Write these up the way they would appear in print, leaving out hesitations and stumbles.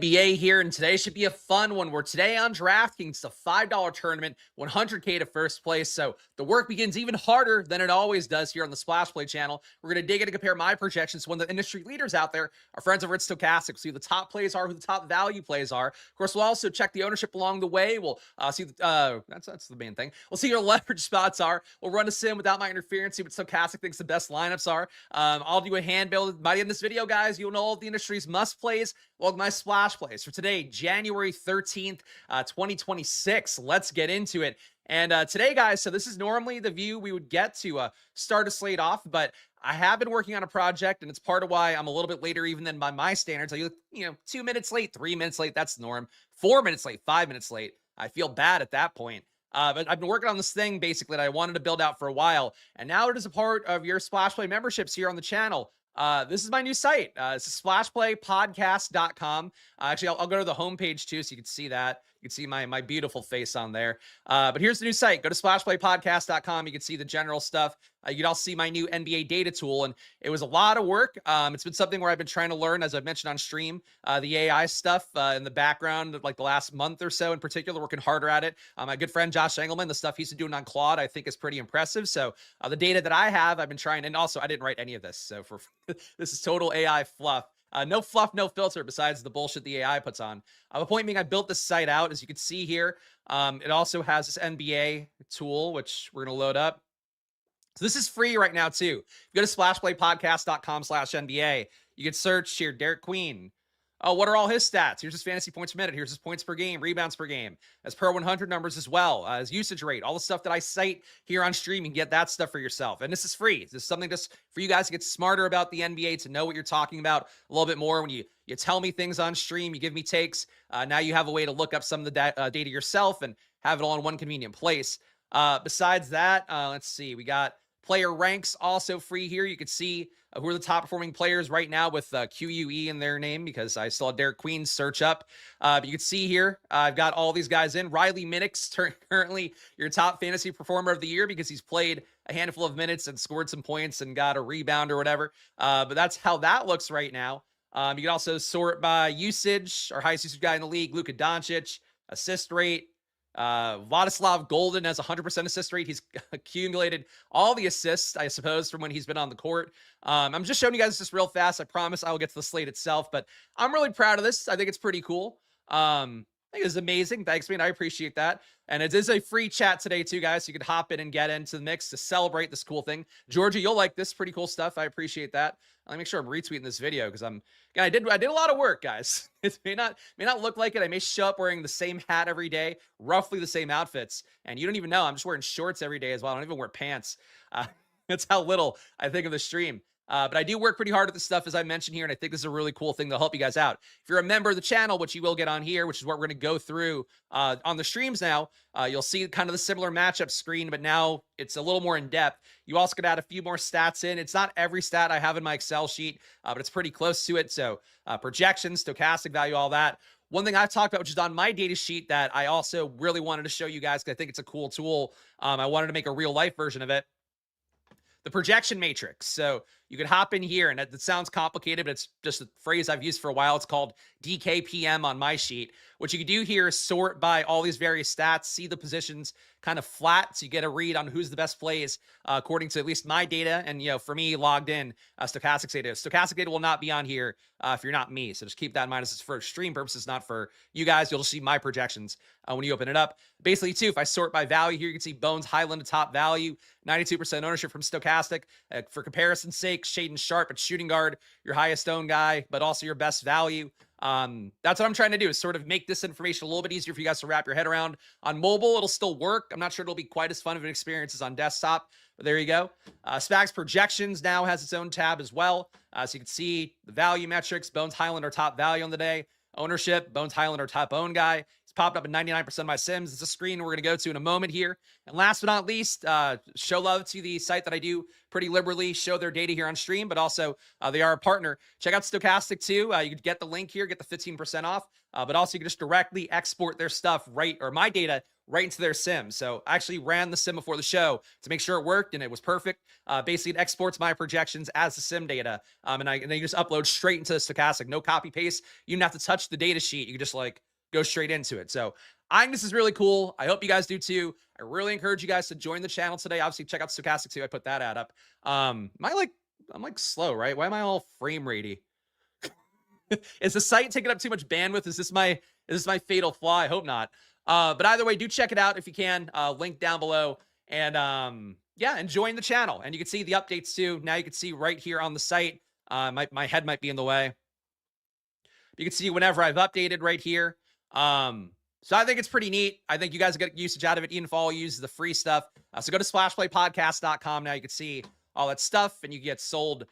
NBA here, and today should be a fun one. We're today on DraftKings, it's a $5 tournament, 100K to first place. So the work begins even harder than it always does here on the Splash Play channel. We're going to dig in and compare my projections to one of the industry leaders out there, our friends over at Stokastic. See who the top plays are, who the top value plays are. Of course, we'll also check the ownership along the way. We'll see that's the main thing. We'll see your leverage spots are. We'll run a sim without my interference, see what Stokastic thinks the best lineups are. I'll do a hand build. By the end of this video, guys, you'll know all the industry's must plays. Well, my splash plays for today, January 13th, 2026. Let's get into it. And today, guys, so this is normally the view we would get to start a slate off, but I have been working on a project, and it's part of why I'm a little bit later even than by my standards. You know, 2 minutes late, 3 minutes late, that's the norm. 4 minutes late, 5 minutes late. I feel bad at that point. But I've been working on this thing, basically, that I wanted to build out for a while, and now it is a part of your Splash Play memberships here on the channel. This is my new site. This is splashplaypodcast.com. Actually, I'll go to the homepage too, so you can see that. You can see my beautiful face on there. But here's the new site. Go to splashplaypodcast.com. You can see the general stuff. You can also see my new NBA data tool, and it was a lot of work. It's been something where I've been trying to learn, as I've mentioned on stream, the AI stuff in the background, like the last month or so in particular, working harder at it. My good friend Josh Engelman, the stuff he's been doing on Claude, I think is pretty impressive. So the data that I have, I've been trying, and also I didn't write any of this. So for this is total AI fluff. No fluff, no filter besides the bullshit the AI puts on. The point being, I built this site out, as you can see here. It also has this NBA tool, which we're going to load up. So this is free right now, too. If you go to splashplaypodcast.com/NBA, you can search here, Derek Queen. Oh, what are all his stats? Here's his fantasy points per minute. Here's his points per game, rebounds per game, as per 100 numbers as well, his usage rate, all the stuff that I cite here on stream. You can get that stuff for yourself. And this is free. This is something just for you guys to get smarter about the NBA, to know what you're talking about a little bit more. When you tell me things on stream, you give me takes. Now you have a way to look up some of the data yourself and have it all in one convenient place. Besides that, let's see. We got player ranks also free here. You can see who are the top performing players right now with QUE in their name, because I saw Derek Queen search up. But you can see here, I've got all these guys in. Riley Minnick's currently your top fantasy performer of the year because he's played a handful of minutes and scored some points and got a rebound or whatever. But that's how that looks right now. You can also sort by usage. Our highest usage guy in the league, Luka Doncic, assist rate. Vladislav Golden has 100% assist rate. He's accumulated all the assists, I suppose, from when he's been on the court. I'm just showing you guys this real fast. I promise I will get to the slate itself, but I'm really proud of this. I think it's pretty cool. I think it's amazing. Thanks, man. I appreciate that. And it is a free chat today too, guys. So you can hop in and get into the mix to celebrate this cool thing. Georgia, you'll like this. Pretty cool stuff. I appreciate that. Let me make sure I'm retweeting this video, because I did a lot of work, guys. It may not look like it. I may show up wearing the same hat every day, roughly the same outfits, and you don't even know. I'm just wearing shorts every day as well. I don't even wear pants. That's how little I think of the stream. But I do work pretty hard at this stuff, as I mentioned here, and I think this is a really cool thing to help you guys out. If you're a member of the channel, which you will get on here, which is what we're going to go through on the streams now, you'll see kind of the similar matchup screen, but now it's a little more in depth. You also could add a few more stats in. It's not every stat I have in my Excel sheet, but it's pretty close to it. So projections, stochastic value, all that. One thing I've talked about, which is on my data sheet, that I also really wanted to show you guys, because I think it's a cool tool. I wanted to make a real life version of it. The projection matrix. So you could hop in here, and it sounds complicated, but it's just a phrase I've used for a while. It's called DKPM on my sheet. What you can do here is sort by all these various stats, see the positions kind of flat, so you get a read on who's the best plays according to at least my data. And, for me, logged in, Stokastic data. Stochastic data will not be on here if you're not me. So just keep that in mind. This is for stream purposes, not for you guys. You'll just see my projections when you open it up. Basically, too, if I sort by value here, you can see Bones Highland, top value, 92% ownership from Stokastic. For comparison's sake, Shaden Sharp at shooting guard, your highest owned guy, but also your best value. That's what I'm trying to do, is sort of make this information a little bit easier for you guys to wrap your head around. On mobile, it'll still work. I'm not sure it'll be quite as fun of an experience as on desktop, but there you go. Spags projections now has its own tab as well. So you can see the value metrics. Bones Highland, our top value on the day. Ownership, Bones Highland, our top owned guy. It's popped up in 99% of my sims. It's a screen we're going to go to in a moment here. And last but not least, show love to the site that I do pretty liberally show their data here on stream, but also they are a partner. Check out Stokastic too. You can get the link here, get the 15% off, but also you can just directly export their stuff my data right into their sim. So I actually ran the sim before the show to make sure it worked, and it was perfect. Basically, it exports my projections as the sim data, and then you just upload straight into Stokastic. No copy paste. You don't have to touch the data sheet. You can just go straight into it. So I think this is really cool. I hope you guys do too. I really encourage you guys to join the channel today. Obviously, check out Stokastic too. I put that ad up. I'm slow, right? Why am I all frame ratey? Is the site taking up too much bandwidth? Is this my fatal flaw? I hope not. But either way, do check it out if you can. Link down below. And yeah, and join the channel. And you can see the updates too. Now you can see right here on the site. My head might be in the way. You can see whenever I've updated right here. So I think it's pretty neat. I think you guys get usage out of it. Ian Fall uses the free stuff. So go to splashplaypodcast.com. Now you can see all that stuff, and you get sold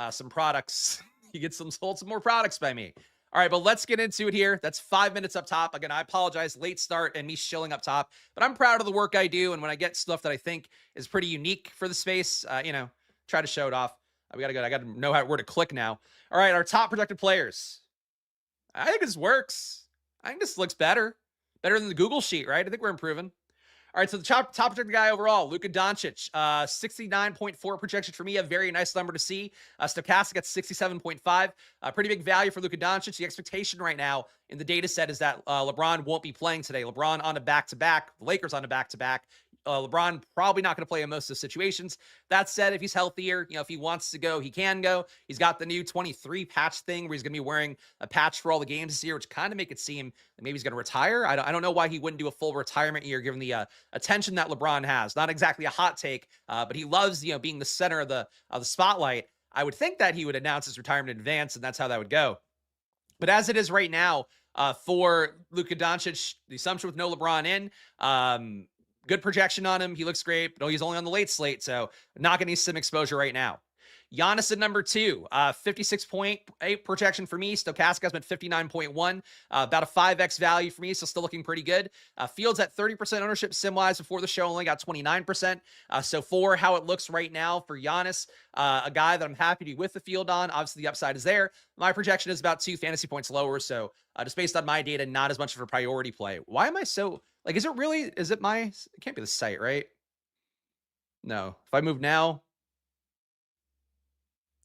some products. You get sold some more products by me. All right, but let's get into it here. That's 5 minutes up top. Again, I apologize, late start and me shilling up top, but I'm proud of the work I do. And when I get stuff that I think is pretty unique for the space, try to show it off. I got to know where to click now. All right, our top projected players. I think this works. I think this looks better than the Google sheet, right? I think we're improving. All right, so the top projected guy overall, Luka Doncic, 69.4 projection for me, a very nice number to see. Stokastic at 67.5, pretty big value for Luka Doncic. The expectation right now in the data set is that LeBron won't be playing today. LeBron on a back-to-back, Lakers on a back-to-back. LeBron probably not going to play in most of the situations. That said, if he's healthier, if he wants to go, he can go. He's got the new 23 patch thing where he's going to be wearing a patch for all the games this year, which kind of make it seem that maybe he's going to retire. I don't know why he wouldn't do a full retirement year given the attention that LeBron has. Not exactly a hot take, but he loves being the center of the spotlight. I would think that he would announce his retirement in advance, and that's how that would go. But as it is right now, for Luka Doncic, the assumption with no LeBron in, good projection on him. He looks great, but he's only on the late slate, so not going to need some exposure right now. Giannis at number 2, 56.8 projection for me. Stokastic has been 59.1, about a 5x value for me, so still looking pretty good. Fields at 30% ownership sim-wise before the show, only got 29%. So for how it looks right now for Giannis, a guy that I'm happy to be with the field on. Obviously, the upside is there. My projection is about 2 fantasy points lower, so just based on my data, not as much of a priority play. Why am I so... is it can't be the site, right? No. If I move now...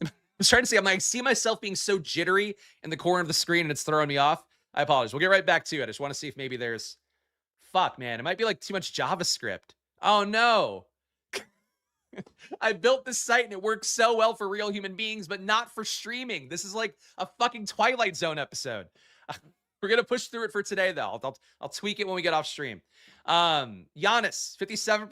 I was trying to say, I see myself being so jittery in the corner of the screen and it's throwing me off. I apologize. We'll get right back to it. I just want to see if maybe there's... Fuck, man. It might be too much JavaScript. Oh, no. I built this site and it works so well for real human beings, but not for streaming. This is like a fucking Twilight Zone episode. We're going to push through it for today, though. I'll tweak it when we get off stream. Giannis, 57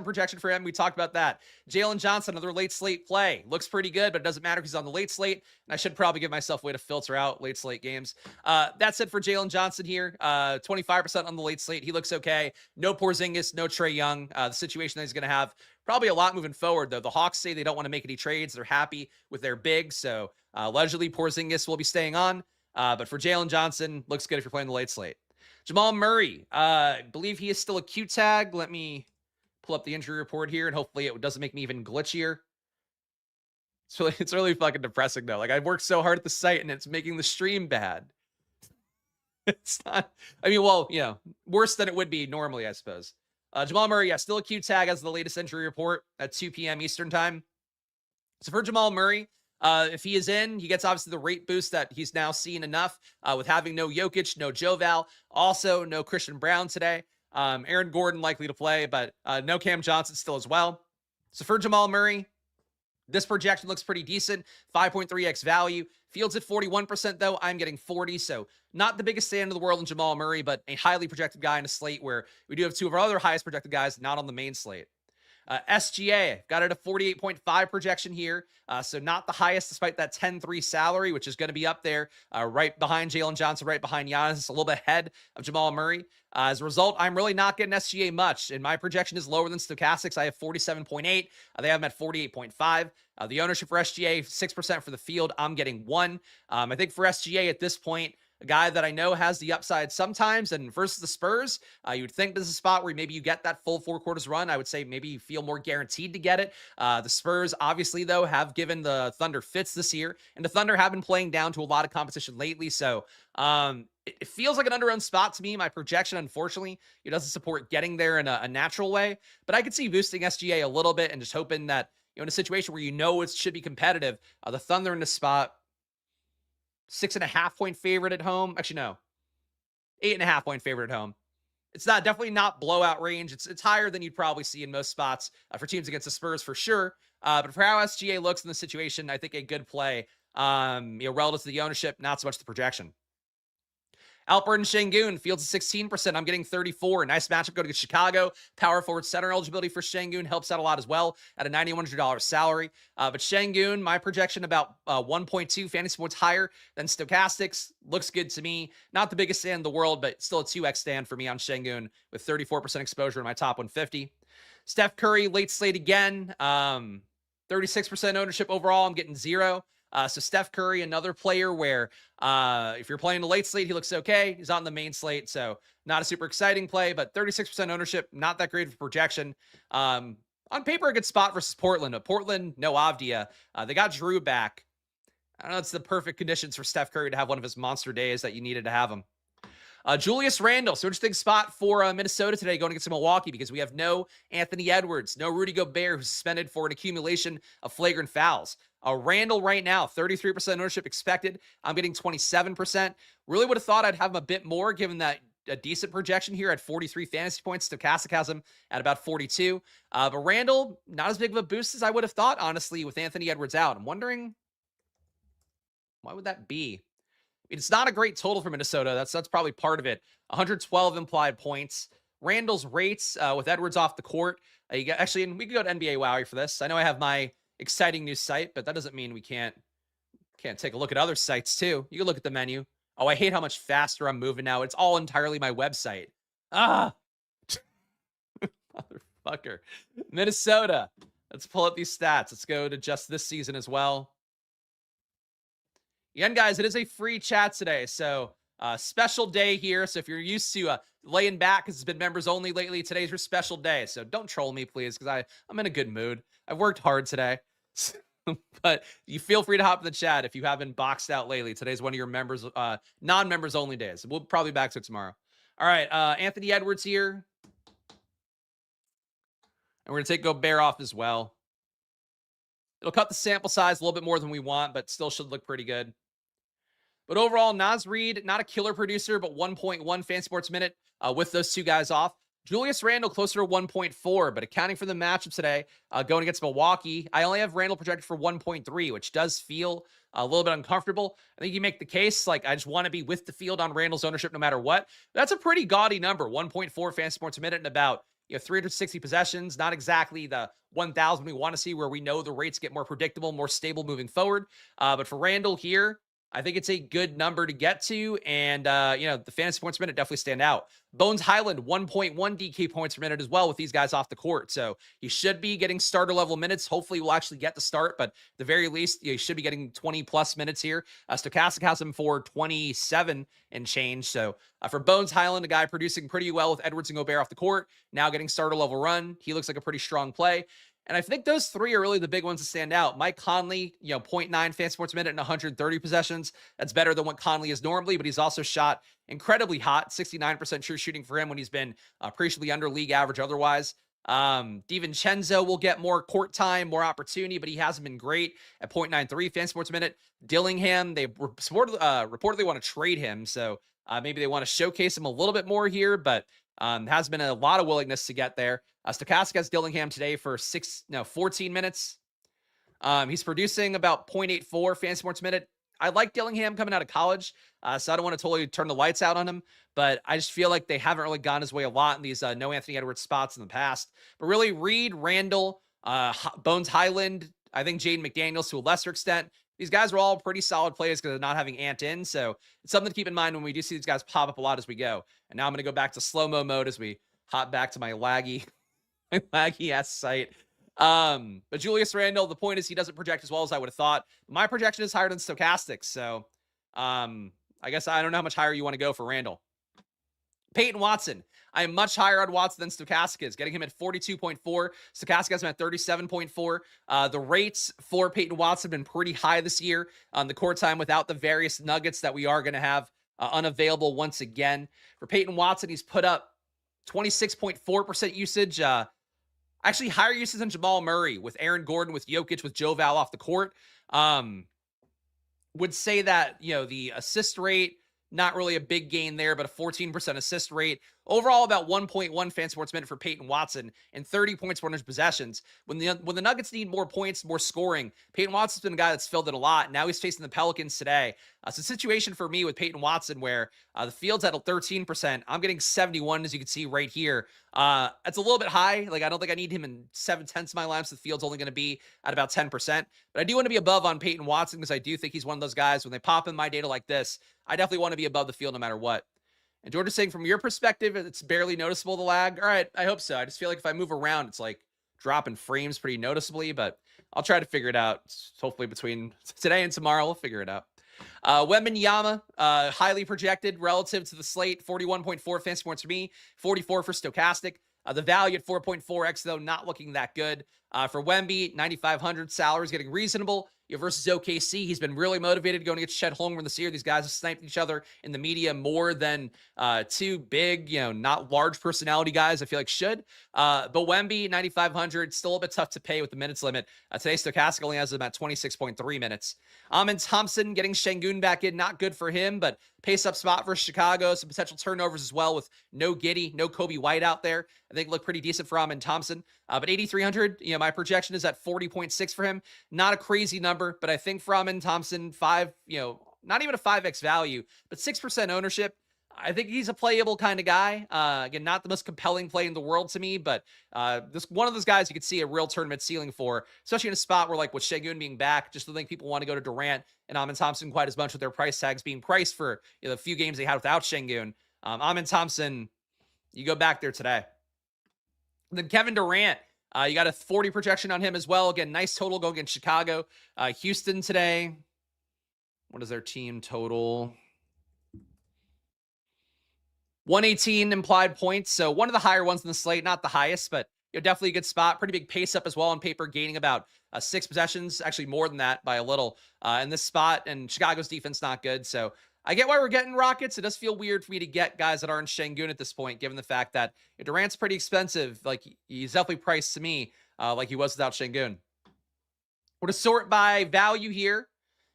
projection for him. We talked about that. Jalen Johnson, another late slate play. Looks pretty good, but it doesn't matter because he's on the late slate. And I should probably give myself a way to filter out late slate games. That's it for Jalen Johnson here. 25% on the late slate. He looks okay. No Porzingis, no Trae Young. The situation that he's going to have probably a lot moving forward, though. The Hawks say they don't want to make any trades. They're happy with their big. So allegedly Porzingis will be staying on. But for Jalen Johnson, looks good if you're playing the late slate. Jamal Murray, I believe he is still a Q tag. Let me pull up the injury report here, and hopefully it doesn't make me even glitchier. It's really fucking depressing, though. I worked so hard at the site, and it's making the stream bad. It's not... worse than it would be normally, I suppose. Jamal Murray, still a Q tag as the latest injury report at 2 p.m. Eastern time. So for Jamal Murray... if he is in, he gets obviously the rate boost that he's now seen enough with having no Jokic, no Joval, also no Christian Brown today. Aaron Gordon likely to play, but no Cam Johnson still as well. So for Jamal Murray, this projection looks pretty decent, 5.3x value. Fields at 41%, though. I'm getting 40, so not the biggest stand in the world in Jamal Murray, but a highly projected guy in a slate where we do have 2 of our other highest projected guys not on the main slate. SGA got it a 48.5 projection here. So not the highest despite that 10-3 salary, which is going to be up there right behind Jalen Johnson, right behind Giannis, a little bit ahead of Jamal Murray. As a result, I'm really not getting SGA much, and my projection is lower than Stokastic's. I have 47.8. They have him at 48.5. The ownership for SGA, 6% for the field. I'm getting 1. I think for SGA at this point, a guy that I know has the upside sometimes. And versus the Spurs, you would think this is a spot where maybe you get that full 4 quarters run. I would say maybe you feel more guaranteed to get it. The Spurs, obviously, though, have given the Thunder fits this year, and the Thunder have been playing down to a lot of competition lately. So it feels like an underowned spot to me. My projection, unfortunately, it doesn't support getting there in a natural way, but I could see boosting SGA a little bit and just hoping that, in a situation where it should be competitive, the Thunder in this spot, 6.5 point favorite at home. Actually, no, 8.5 point favorite at home. It's definitely not blowout range. It's higher than you'd probably see in most spots for teams against the Spurs for sure. But for how SGA looks in the situation, I think a good play, relative to the ownership, not so much the projection. Alperen Şengün fields at 16%. I'm getting 34. Nice matchup going to Chicago. Power forward center eligibility for Şengün helps out a lot as well at a $9,100 salary. But Şengün, my projection about 1.2 fantasy points higher than Stokastic's. Looks good to me. Not the biggest stand in the world, but still a 2x stand for me on Şengün with 34% exposure in my top 150. Steph Curry, late slate again. 36% ownership overall. I'm getting 0. So Steph Curry, another player where if you're playing the late slate, he looks okay. He's on the main slate, so not a super exciting play, but 36% ownership, not that great of a projection. On paper, a good spot versus Portland. But Portland, no Avdia. They got Drew back. I don't know, it's the perfect conditions for Steph Curry to have one of his monster days that you needed to have him. Julius Randle, so interesting spot for Minnesota today going against Milwaukee because we have no Anthony Edwards, no Rudy Gobert, who's suspended for an accumulation of flagrant fouls. Randle right now, 33% ownership expected. I'm getting 27%. Really would have thought I'd have him a bit more given that a decent projection here at 43 fantasy points. Stokastic has him at about 42. But Randle, not as big of a boost as I would have thought, honestly, with Anthony Edwards out. I'm wondering, why would that be? It's not a great total for Minnesota. That's probably part of it. 112 implied points. Randle's rates with Edwards off the court. Actually, and we could go to NBA Wowie for this. I know I have my exciting new site, but that doesn't mean we can't take a look at other sites too. You can look at the menu. Oh, I hate how much faster I'm moving now. It's all entirely my website. Motherfucker. Minnesota. Let's pull up these stats. Let's go to just this season as well. Again, guys, it is a free chat today, so special day here. So if you're used to laying back because it's been members only lately, today's your special day. So don't troll me, please, because I'm in a good mood. I've worked hard today. But you feel free to hop in the chat if you haven't boxed out lately. Today's one of your members, non-members only days. We'll probably be back to it tomorrow. All right, Anthony Edwards here. And we're going to take Gobert off as well. It'll cut the sample size a little bit more than we want, but still should look pretty good. But overall, Naz Reid, not a killer producer, but 1.1 fantasy points a minute with those two guys off. Julius Randle closer to 1.4, but accounting for the matchup today, going against Milwaukee, I only have Randle projected for 1.3, which does feel a little bit uncomfortable. I think you make the case, like, I just want to be with the field on Randle's ownership no matter what. That's a pretty gaudy number, 1.4 fantasy points a minute in about 360 possessions. Not exactly the 1,000 we want to see where we know the rates get more predictable, more stable moving forward. But for Randle here, I think it's a good number to get to, and the fantasy points per minute definitely stand out. Bones Highland, 1.1 DK points per minute as well with these guys off the court, so he should be getting starter level minutes. Hopefully, we'll actually get the start, but at the very least, he should be getting 20 plus minutes here. Stokastic has him for 27 and change. So for Bones Highland, a guy producing pretty well with Edwards and Gobert off the court, now getting starter level run, he looks like a pretty strong play. And I think those three are really the big ones to stand out. Mike Conley, 0.9 fantasy points a minute and 130 possessions. That's better than what Conley is normally, but he's also shot incredibly hot, 69% true shooting for him when he's been appreciably under league average otherwise. DiVincenzo will get more court time, more opportunity, but he hasn't been great at 0.93 fantasy points a minute. Dillingham, they reportedly want to trade him, so maybe they want to showcase him a little bit more here, but has been a lot of willingness to get there. Stokastic has Dillingham today for 14 minutes. He's producing about 0.84 fantasy points a minute. I like Dillingham coming out of college, so I don't want to totally turn the lights out on him, but I just feel like they haven't really gone his way a lot in these no Anthony Edwards spots in the past. But really, Reid, Randle, Bones Highland, I think Jaden McDaniels to a lesser extent. These guys are all pretty solid plays because they're not having Ant in, so it's something to keep in mind when we do see these guys pop up a lot as we go. And now I'm going to go back to slow-mo mode as we hop back to my laggy ass site. But Julius Randle, the point is he doesn't project as well as I would have thought. My projection is higher than Stokastic, so I I guess I don't know how much higher you want to go for Randall. Peyton Watson. I am much higher on Watson than Stokastic is, getting him at 42.4. Stokastic has him at 37.4. The rates for Peyton Watson have been pretty high this year on the court time without the various nuggets that we are going to have unavailable once again. For Peyton Watson, he's put up 26.4% usage. Actually, higher usage than Jamal Murray with Aaron Gordon, with Jokic, with Joe Val off the court. Would say that, the assist rate, not really a big gain there, but a 14% assist rate. Overall, about 1.1 fan sports minute for Peyton Watson and 30 points per 100 possessions. When the Nuggets need more points, more scoring, Peyton Watson's been a guy that's filled it a lot. Now he's facing the Pelicans today. It's a situation for me with Peyton Watson where the field's at 13%. I'm getting 71, as you can see right here. It's a little bit high. Like, I don't think I need him in 7/10 of my lineups. The field's only going to be at about 10%. But I do want to be above on Peyton Watson because I do think he's one of those guys, when they pop in my data like this, I definitely want to be above the field no matter what. And George is saying, from your perspective, it's barely noticeable, the lag. All right, I hope so. I just feel like if I move around, it's like dropping frames pretty noticeably, but I'll try to figure it out. Hopefully between today and tomorrow, we'll figure it out. Wembanyama, highly projected relative to the slate, 41.4 fantasy points for me, 44 for Stokastic. The value at 4.4x, though, not looking that good. For Wemby, 9,500 salary is getting reasonable. Versus OKC, he's been really motivated going against Chet Holmgren this year. These guys have sniped each other in the media more than two big, not large personality guys, I feel like should. But Wemby, 9,500, still a bit tough to pay with the minutes limit. Today, Stokastic only has about 26.3 minutes. Amin Thompson getting Şengün back in, not good for him, but pace up spot for Chicago. Some potential turnovers as well with no Giddey, no Kobe White out there. I think look pretty decent for Amin Thompson. But 8,300, my projection is at 40.6 for him. Not a crazy number, but I think for Amin Thompson, not even a 5x value, but 6% ownership. I think he's a playable kind of guy. Again, not the most compelling play in the world to me, but this one of those guys you could see a real tournament ceiling for, especially in a spot where, like, with Şengün being back, just don't think people want to go to Durant and Amin Thompson quite as much with their price tags being priced for the few games they had without Şengün. Amin Thompson, you go back there today. And then Kevin Durant, you got a 40 projection on him as well. Again, nice total going against Chicago. Houston today, what is their team total? 118 implied points. So one of the higher ones in the slate, not the highest, but definitely a good spot. Pretty big pace up as well on paper, gaining about 6 possessions, actually more than that by a little in this spot. And Chicago's defense not good. So I get why we're getting Rockets. It does feel weird for me to get guys that aren't Şengün at this point, given the fact that Durant's pretty expensive. Like, he's definitely priced to me like he was without Şengün. We're to sort by value here.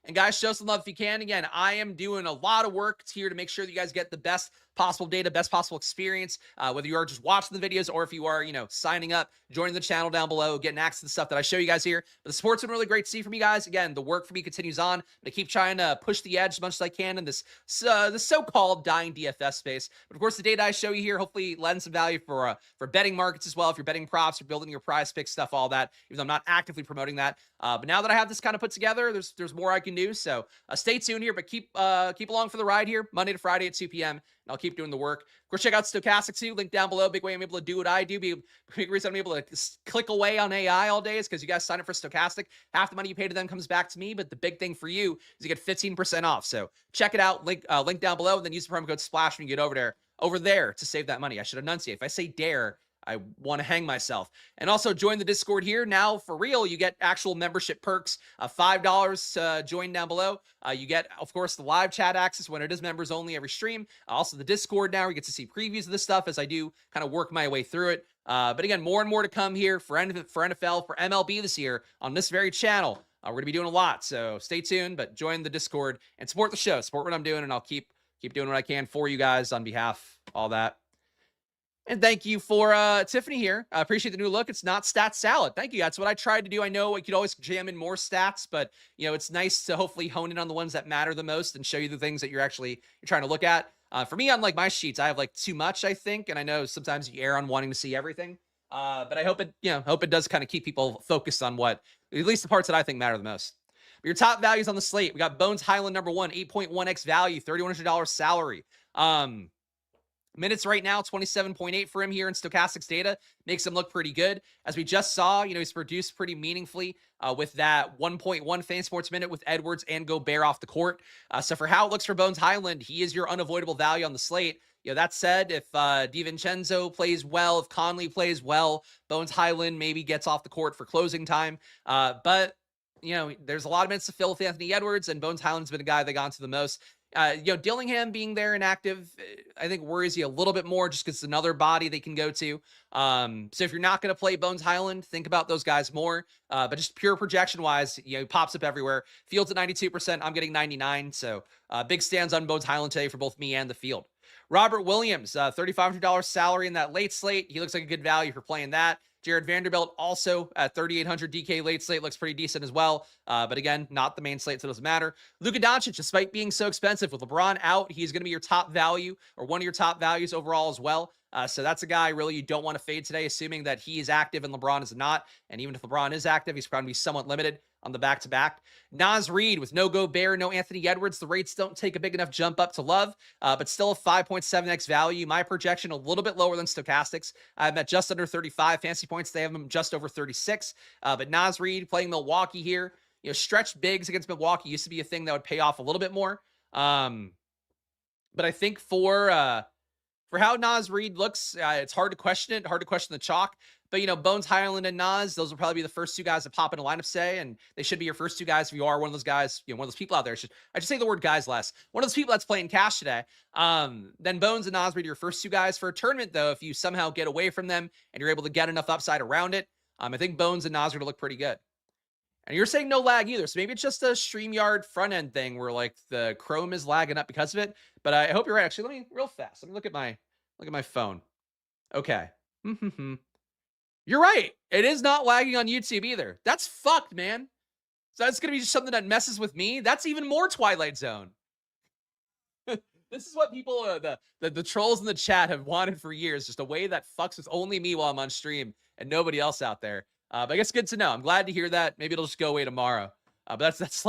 And guys, show some love if you can. Again, I am doing a lot of work here to make sure that you guys get the best possible data, best possible experience, whether you are just watching the videos or if you are, signing up, joining the channel down below, getting access to the stuff that I show you guys here. But the support's been really great to see from you guys. Again, the work for me continues on. I keep trying to push the edge as much as I can in this the so-called dying DFS space. But of course, the data I show you here hopefully lends some value for betting markets as well. If you're betting props, you're building your prize pick stuff, all that, even though I'm not actively promoting that. But now that I have this kind of put together, there's more I can do. So stay tuned here, but keep along for the ride here, Monday to Friday at 2 p.m. And I'll keep doing the work. Of course, check out Stokastic too. Link down below. Big way I'm able to do what I do. Big reason I'm able to click away on AI all day is because you guys sign up for Stokastic. Half the money you pay to them comes back to me. But the big thing for you is you get 15% off. So check it out. Link down below, and then use the promo code SPLASH when you get over there to save that money. I should enunciate. If I say dare, I want to hang myself. And also join the Discord here. Now, for real, you get actual membership perks. $5 to join down below. You get, of course, the live chat access when it is members only every stream. Also, the Discord now, you get to see previews of this stuff as I do kind of work my way through it. But again, more and more to come here for NFL, for MLB this year on this very channel. We're going to be doing a lot, so stay tuned, but join the Discord and support the show. Support what I'm doing, and I'll keep doing what I can for you guys on behalf, all that. And thank you for Tiffany here. I appreciate the new look. It's not stat salad. Thank you. That's what I tried to do. I know I could always jam in more stats, but it's nice to hopefully hone in on the ones that matter the most and show you the things that you're trying to look at. For me, on like my sheets, I have like too much, I think, and I know sometimes you err on wanting to see everything. But I hope it does kind of keep people focused on what, at least the parts that I think matter the most. But your top values on the slate, we got Bones Highland number 1, 8.1x value, $3,100 salary. Minutes right now, 27.8 for him here in Stokastic's data. Makes him look pretty good. As we just saw, he's produced pretty meaningfully with that 1.1 fan sports minute with Edwards and Gobert off the court. So for how it looks for Bones Highland, he is your unavoidable value on the slate. That said, if DiVincenzo plays well, if Conley plays well, Bones Highland maybe gets off the court for closing time. But there's a lot of minutes to fill with Anthony Edwards, and Bones Highland's been a guy they gone to the most. Dillingham being there inactive, I think worries you a little bit more just because it's another body they can go to. So if you're not going to play Bones Highland, think about those guys more. But just pure projection wise, he pops up everywhere. Field's at 92%. I'm getting 99. So big stands on Bones Highland today for both me and the field. Robert Williams, $3,500 salary in that late slate. He looks like a good value for playing that. Jared Vanderbilt also at 3,800 DK late slate looks pretty decent as well. But again, not the main slate, so it doesn't matter. Luka Doncic, despite being so expensive with LeBron out, he's going to be your top value or one of your top values overall as well. So that's a guy really you don't want to fade today, assuming that he is active and LeBron is not. And even if LeBron is active, he's probably going to be somewhat limited on the back-to-back. Naz Reid with no Gobert, no Anthony Edwards. The rates don't take a big enough jump up to love, but still a 5.7x value. My projection a little bit lower than Stokastic's. I'm at just under 35 fantasy points. They have him just over 36. But Naz Reid playing Milwaukee here. Stretched bigs against Milwaukee used to be a thing that would pay off a little bit more. But I think for how Naz Reid looks, it's hard to question it, hard to question the chalk. But, Bones Highland and Naz, those will probably be the first two guys that pop in a lineup today, and they should be your first two guys if you are one of those guys, one of those people out there. I should say the word guys less. One of those people that's playing cash today. Then Bones and Naz Reid are your first two guys. For a tournament, though, if you somehow get away from them and you're able to get enough upside around it, I think Bones and Naz are going to look pretty good. And you're saying no lag either, so maybe it's just a StreamYard front-end thing where, the Chrome is lagging up because of it. But I hope you're right. Actually, real fast. Let me look at my phone. Okay. You're right. It is not lagging on YouTube either. That's fucked, man. So that's going to be just something that messes with me. That's even more Twilight Zone. This is what people, the trolls in the chat have wanted for years. Just a way that fucks with only me while I'm on stream and nobody else out there. But I guess good to know. I'm glad to hear that. Maybe it'll just go away tomorrow. But that's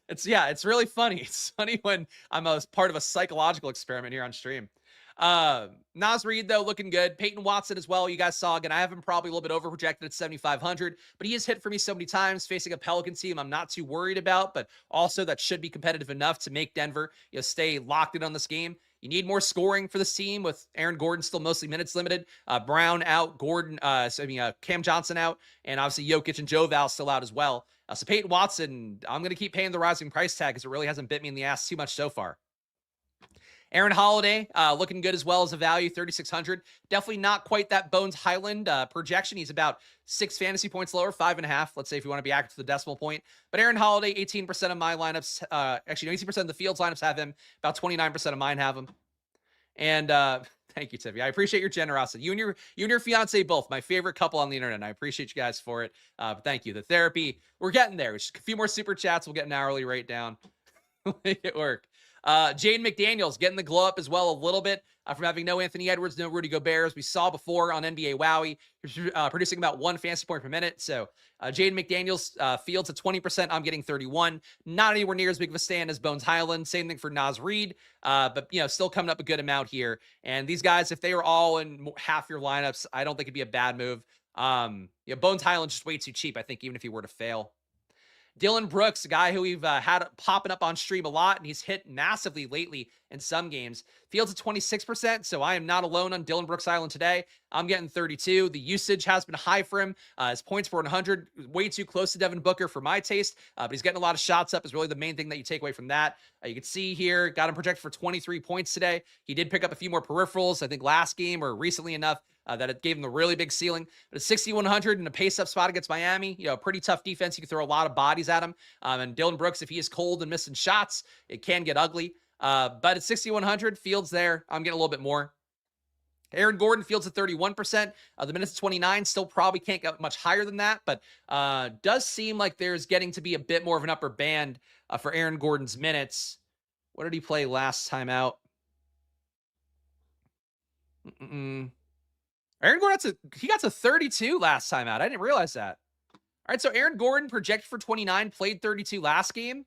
it's really funny. It's funny when I'm a part of a psychological experiment here on stream. Naz Reid, though, looking good. Peyton Watson as well. You guys saw again. I have him probably a little bit over projected at 7,500, but he has hit for me so many times facing a Pelican team I'm not too worried about, but also that should be competitive enough to make Denver stay locked in on this game. You need more scoring for this team with Aaron Gordon still mostly minutes limited. Brown out, Cam Johnson out, and obviously Jokic and Joval still out as well. So Peyton Watson, I'm going to keep paying the rising price tag because it really hasn't bit me in the ass too much so far. Aaron Holiday, looking good as well as a value, 3,600. Definitely not quite that Bones Highland projection. He's about 6 fantasy points lower, 5.5. Let's say if you want to be accurate to the decimal point. But Aaron Holiday, 18% of my lineups, actually 18% of the field's lineups have him. About 29% of mine have him. And thank you, Tiffy. I appreciate your generosity. You and your fiance both, my favorite couple on the internet. And I appreciate you guys for it. Thank you. The therapy, we're getting there. Just a few more super chats. We'll get an hourly rate down. Make it work. Jaden McDaniels getting the glow up as well a little bit from having no Anthony Edwards, no Rudy Gobert, as we saw before on NBA Wowie. He's producing about 1 fantasy point per minute. So Jaden McDaniels fields at 20%. I'm getting 31. Not anywhere near as big of a stand as Bones Highland. Same thing for Naz Reid, but still coming up a good amount here. And these guys, if they were all in half your lineups, I don't think it'd be a bad move. Bones Highland's just way too cheap, I think, even if he were to fail. Dylan Brooks, a guy who we've had popping up on stream a lot, and he's hit massively lately in some games. Fields at 26%, so I am not alone on Dylan Brooks Island today. I'm getting 32. The usage has been high for him. His points per 100, way too close to Devin Booker for my taste, but he's getting a lot of shots up is really the main thing that you take away from that. You can see here, got him projected for 23 points today. He did pick up a few more peripherals, I think last game or recently enough, that it gave him the really big ceiling. But at 6,100 in a pace-up spot against Miami, pretty tough defense. You can throw a lot of bodies at him. And Dylan Brooks, if he is cold and missing shots, it can get ugly. But at 6,100, Fields there, I'm getting a little bit more. Aaron Gordon fields at 31%. The minutes at 29, still probably can't get much higher than that, but does seem like there's getting to be a bit more of an upper band for Aaron Gordon's minutes. What did he play last time out? Aaron Gordon, he got to 32 last time out. I didn't realize that. All right, so Aaron Gordon projected for 29, played 32 last game.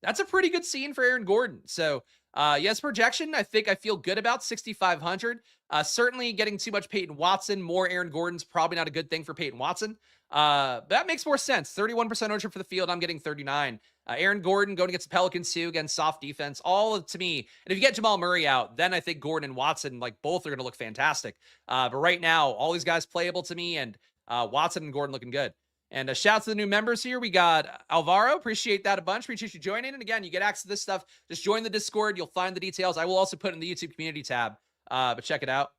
That's a pretty good scene for Aaron Gordon. So Yes, projection, I think I feel good about 6,500. Certainly getting too much Peyton Watson, more Aaron Gordon's probably not a good thing for Peyton Watson. But that makes more sense. 31% ownership for the field. I'm getting 39. Aaron Gordon going against the Pelicans too, against soft defense. All to me. And if you get Jamal Murray out, then I think Gordon and Watson, like both are going to look fantastic. But right now, all these guys playable to me, and Watson and Gordon looking good. And a shout out to the new members here. We got Alvaro. Appreciate that a bunch. Appreciate you joining. And again, you get access to this stuff. Just join the Discord. You'll find the details. I will also put it in the YouTube community tab. But check it out.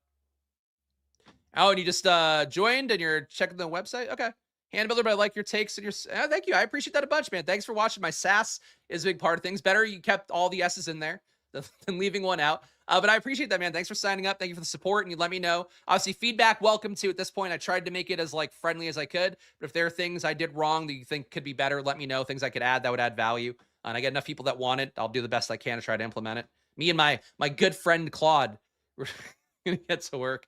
Oh, and you just joined and you're checking the website? Okay. Hand builder, but I like your takes and your. Thank you. I appreciate that a bunch, man. Thanks for watching. My sass is a big part of things. Better you kept all the S's in there than leaving one out. But I appreciate that, man. Thanks for signing up. Thank you for the support, and you let me know. Obviously, feedback welcome to. At this point, I tried to make it as like friendly as I could. But if there are things I did wrong that you think could be better, let me know. Things I could add that would add value. And I get enough people that want it, I'll do the best I can to try to implement it. Me and my good friend Claude, we're gonna get to work.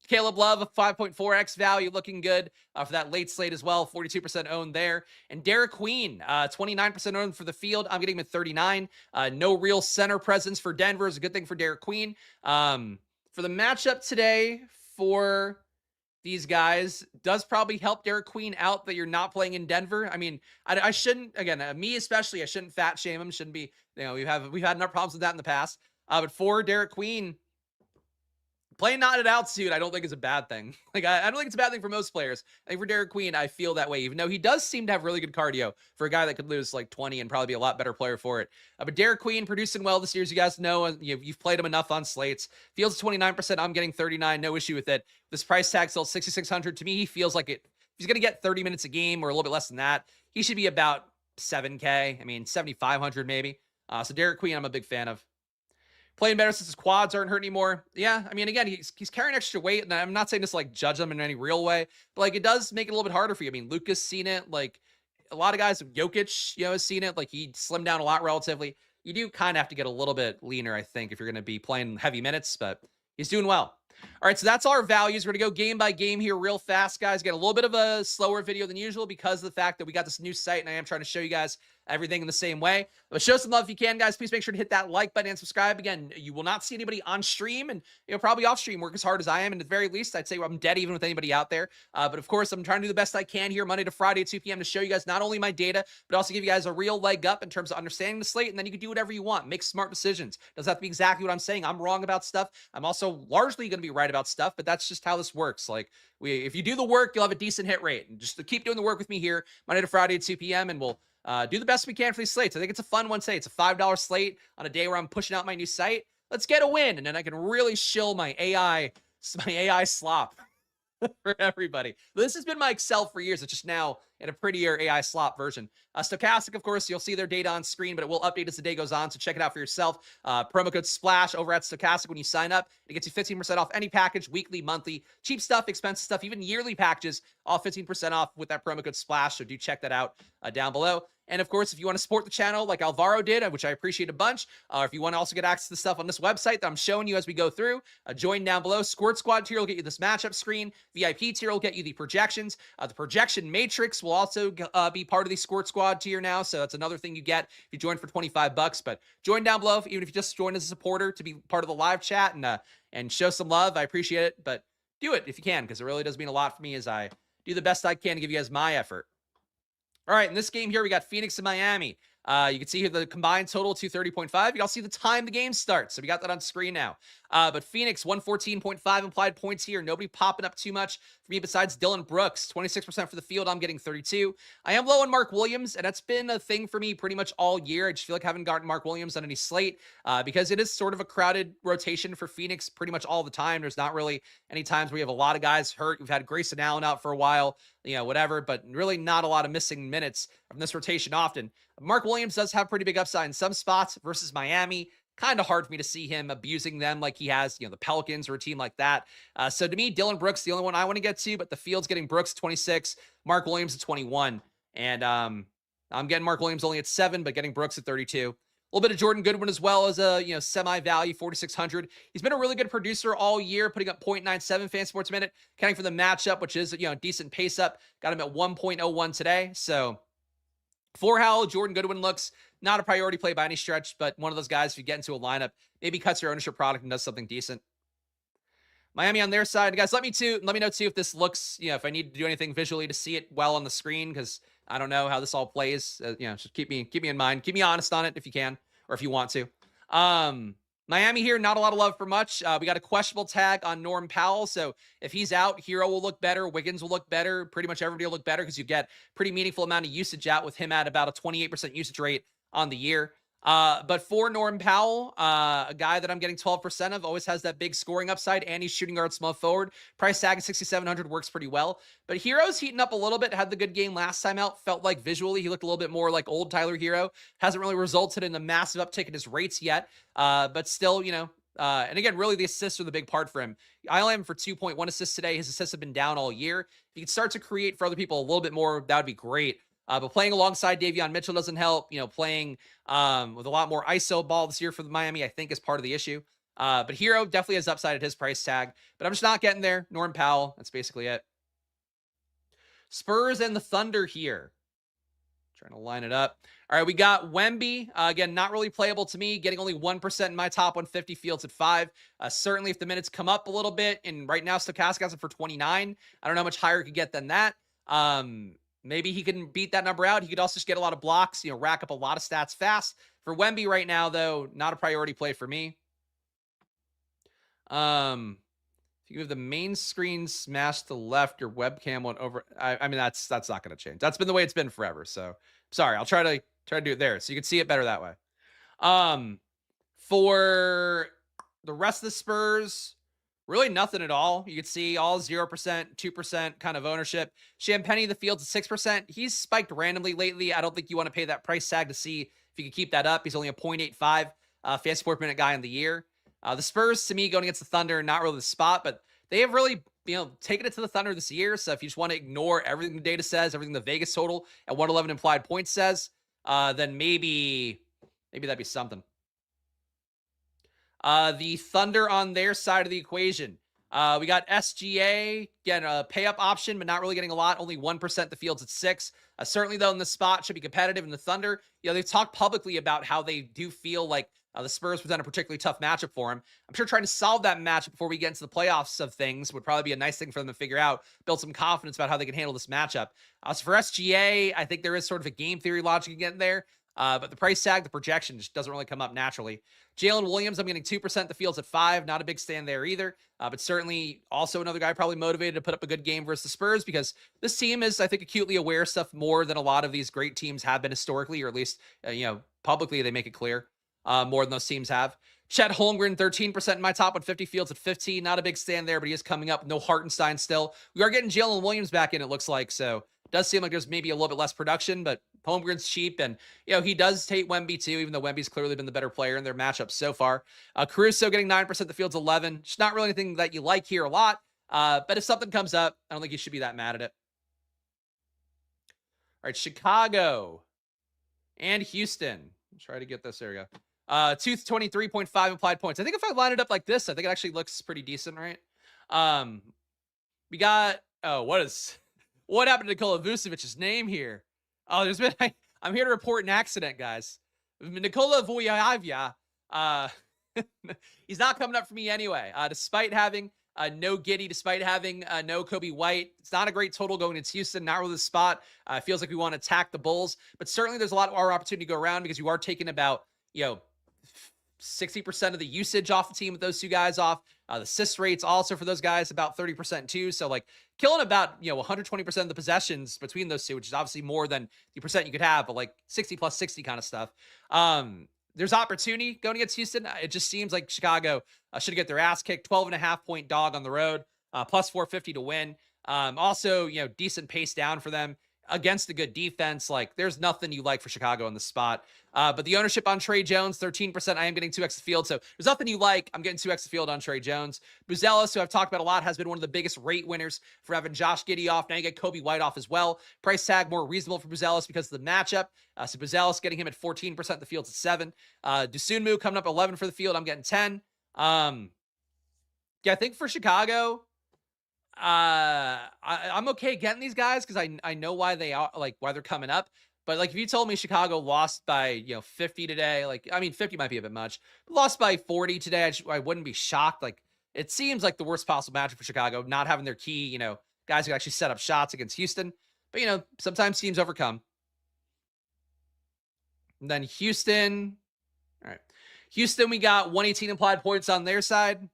Caleb Love, a 5.4x value, looking good for that late slate as well. 42% owned there. And Derek Queen, 29% owned for the field. I'm getting him at 39. No real center presence for Denver is a good thing for Derek Queen. For the matchup today for these guys, does probably help Derek Queen out that you're not playing in Denver. I mean, I shouldn't, again, me especially, I shouldn't fat shame him. Shouldn't be, we've had enough problems with that in the past. But for Derek Queen, playing not at altitude, I don't think is a bad thing. Like, I don't think it's a bad thing for most players. I think for Derek Queen, I feel that way, even though he does seem to have really good cardio for a guy that could lose like 20 and probably be a lot better player for it. But Derek Queen producing well this year, as you guys know, and you've played him enough on slates. Fields 29%, I'm getting 39, no issue with it. This price tag still 6,600. To me, he feels like it. If he's going to get 30 minutes a game or a little bit less than that, he should be about 7K. I mean, 7,500 maybe. So Derek Queen, I'm a big fan of. Playing better since his quads aren't hurt anymore. Yeah, I mean, again, he's carrying extra weight, and I'm not saying this to, like, judge him in any real way, but, like, it does make it a little bit harder for you. I mean, Luka's seen it. Like, a lot of guys, Jokic, has seen it. Like, he slimmed down a lot relatively. You do kind of have to get a little bit leaner, I think, if you're going to be playing heavy minutes, but he's doing well. All right, so that's all our values. We're going to go game by game here real fast, guys. Get a little bit of a slower video than usual because of the fact that we got this new site, and I am trying to show you guys everything in the same way. But show some love if you can, guys. Please make sure to hit that like button and subscribe. Again, you will not see anybody on stream and probably off stream work as hard as I am. And at the very least, I'd say I'm dead even with anybody out there. But of course, I'm trying to do the best I can here Monday to Friday at 2 p.m. to show you guys not only my data, but also give you guys a real leg up in terms of understanding the slate. And then you can do whatever you want. Make smart decisions. Doesn't have to be exactly what I'm saying. I'm wrong about stuff. I'm also largely going to be right about stuff, but that's just how this works. Like, if you do the work, you'll have a decent hit rate. And just to keep doing the work with me here Monday to Friday at 2 p.m. and we'll do the best we can for these slates. I think it's a fun one today. It's a $5 slate on a day where I'm pushing out my new site. Let's get a win, and then I can really shill my AI slop for everybody. This has been my Excel for years. It's just now in a prettier AI slop version. Stokastic, of course, you'll see their data on screen, but it will update as the day goes on, so check it out for yourself. Promo code SPLASH over at Stokastic when you sign up. It gets you 15% off any package, weekly, monthly, cheap stuff, expensive stuff, even yearly packages, all 15% off with that promo code SPLASH, so do check that out down below. And of course, if you want to support the channel like Alvaro did, which I appreciate a bunch, if you want to also get access to stuff on this website that I'm showing you as we go through, join down below. Squirt Squad tier will get you this matchup screen. VIP tier will get you the projections. The projection matrix will also be part of the Squirt Squad tier now, so that's another thing you get if you join for $25. But join down below, even if you just join as a supporter to be part of the live chat and show some love. I appreciate it, but do it if you can, because it really does mean a lot for me as I do the best I can to give you guys my effort. All right, in this game here, we got Phoenix and Miami. You can see here the combined total, 230.5. You can also see the time the game starts. So we got that on screen now. But Phoenix, 114.5 implied points here. Nobody popping up too much for me besides Dillon Brooks. 26% for the field. I'm getting 32. I am low on Mark Williams, and that's been a thing for me pretty much all year. I just feel like I haven't gotten Mark Williams on any slate because it is sort of a crowded rotation for Phoenix pretty much all the time. There's not really any times where you have a lot of guys hurt. We've had Grayson Allen out for a while, whatever, but really not a lot of missing minutes from this rotation often. Mark Williams does have pretty big upside in some spots versus Miami. Kind of hard for me to see him abusing them like he has, the Pelicans or a team like that. So to me, Dillon Brooks, the only one I want to get to, but the field's getting Brooks 26, Mark Williams at 21. And I'm getting Mark Williams only at 7, but getting Brooks at 32. A little bit of Jordan Goodwin as well as a, semi-value, 4,600. He's been a really good producer all year, putting up 0.97 fan sports minute, counting for the matchup, which is, a decent pace up. Got him at 1.01 today. So for how Jordan Goodwin looks, Not a priority play by any stretch, but one of those guys, if you get into a lineup, maybe cuts your ownership product and does something decent. Miami on their side, guys, let me know too if this looks, if I need to do anything visually to see it well on the screen, because I don't know how this all plays. Just keep me in mind. Keep me honest on it if you can, or if you want to. Miami here, not a lot of love for much. We got a questionable tag on Norm Powell, so if he's out, Hero will look better, Wiggins will look better, pretty much everybody will look better because you get pretty meaningful amount of usage out with him at about a 28% usage rate on the year. But for Norm Powell, a guy that I'm getting 12% of, always has that big scoring upside, and he's shooting guard small forward. Price tag at 6,700 works pretty well. But Hero's heating up a little bit, had the good game last time out, felt like visually he looked a little bit more like old Tyler Hero. Hasn't really resulted in a massive uptick in his rates yet, but still, and again, really the assists are the big part for him. I only have him for 2.1 assists today. His assists have been down all year. If he can start to create for other people a little bit more, that would be great. But playing alongside Davion Mitchell doesn't help. Playing with a lot more ISO ball this year for the Miami, I think, is part of the issue. But Hero definitely has upside at his price tag. But I'm just not getting there. Norm Powell, that's basically it. Spurs and the Thunder here. Trying to line it up. All right, we got Wemby. Again, not really playable to me. Getting only 1% in my top 150, Fields at 5. Certainly, if the minutes come up a little bit, and right now Stokastic has him for 29. I don't know how much higher he could get than that. Maybe he can beat that number out. He could also just get a lot of blocks, rack up a lot of stats fast. For Wemby right now, though, not a priority play for me. If you move the main screen smash to the left, your webcam went over. I mean, that's not going to change. That's been the way it's been forever. So sorry, I'll try to do it there so you can see it better that way. For the rest of the Spurs, really nothing at all. You can see all 0%, 2% kind of ownership. Champagny, the Fields at 6%. He's spiked randomly lately. I don't think you want to pay that price tag to see if you can keep that up. He's only a 0.85 fantasy sport minute guy in the year. The Spurs, to me, going against the Thunder, not really the spot, but they have really, taken it to the Thunder this year. So if you just want to ignore everything the data says, everything the Vegas total at 111 implied points says, then maybe that'd be something. The Thunder on their side of the equation. We got SGA, again, a pay-up option, but not really getting a lot. Only 1%. The Fields at 6. Certainly, though, in the spot, should be competitive. In the Thunder, they've talked publicly about how they do feel like the Spurs present a particularly tough matchup for him. I'm sure trying to solve that matchup before we get into the playoffs of things would probably be a nice thing for them to figure out, build some confidence about how they can handle this matchup. So for SGA, I think there is sort of a game theory logic getting there. But the price tag, the projection just doesn't really come up naturally. Jalen Williams, I'm getting 2%. The Fields at 5. Not a big stand there either. But certainly also another guy probably motivated to put up a good game versus the Spurs, because this team is, I think, acutely aware of stuff more than a lot of these great teams have been historically, or at least, publicly they make it clear more than those teams have. Chet Holmgren, 13% in my top 150. Fields at 15. Not a big stand there, but he is coming up. No Hartenstein still. We are getting Jalen Williams back in, it looks like. So does seem like there's maybe a little bit less production, but Holmgren's cheap, and he does take Wemby too, even though Wemby's clearly been the better player in their matchups so far. Caruso getting 9%, the Fields 11. Just not really anything that you like here a lot, but if something comes up, I don't think you should be that mad at it. All right, Chicago and Houston. Let's try to get this. There we go. 223.5 implied points. I think if I line it up like this, I think it actually looks pretty decent, right? We got, what happened to Nikola Vucevic's name here? Oh, I'm here to report an accident, guys. Nikola Vucevic, he's not coming up for me anyway. Despite having no Giddey, despite having no Kobe White, it's not a great total going into Houston. Not really the spot. Feels like we want to attack the Bulls, but certainly there's a lot more opportunity to go around, because you are taking about 60% of the usage off the team with those two guys off. The assist rates also for those guys about 30% too. So like killing about 120% of the possessions between those two, which is obviously more than the percent you could have, but like 60 plus 60 kind of stuff. There's opportunity going against Houston. It just seems like Chicago should get their ass kicked. 12.5 point dog on the road, plus 450 to win. Also, decent pace down for them against a good defense. Like, there's nothing you like for Chicago in the spot. But the ownership on Trey Jones, 13%. I am getting 2x the field. So there's nothing you like. I'm getting 2x the field on Trey Jones. Buzelis, who I've talked about a lot, has been one of the biggest rate winners for having Josh Giddey off. Now you get Kobe White off as well. Price tag more reasonable for Buzelis because of the matchup. So Buzelis getting him at 14%. The field's at 7. Dusunmu coming up 11 for the field. I'm getting 10. I think for Chicago, I'm okay getting these guys because I know why they are, like, why they're coming up. But like if you told me Chicago lost by 50 today, like I mean 50 might be a bit much, but lost by 40 today, I wouldn't be shocked. Like it seems like the worst possible matchup for Chicago, not having their key, guys who actually set up shots against Houston. But sometimes teams overcome. And then Houston, all right, Houston, we got 118 implied points on their side.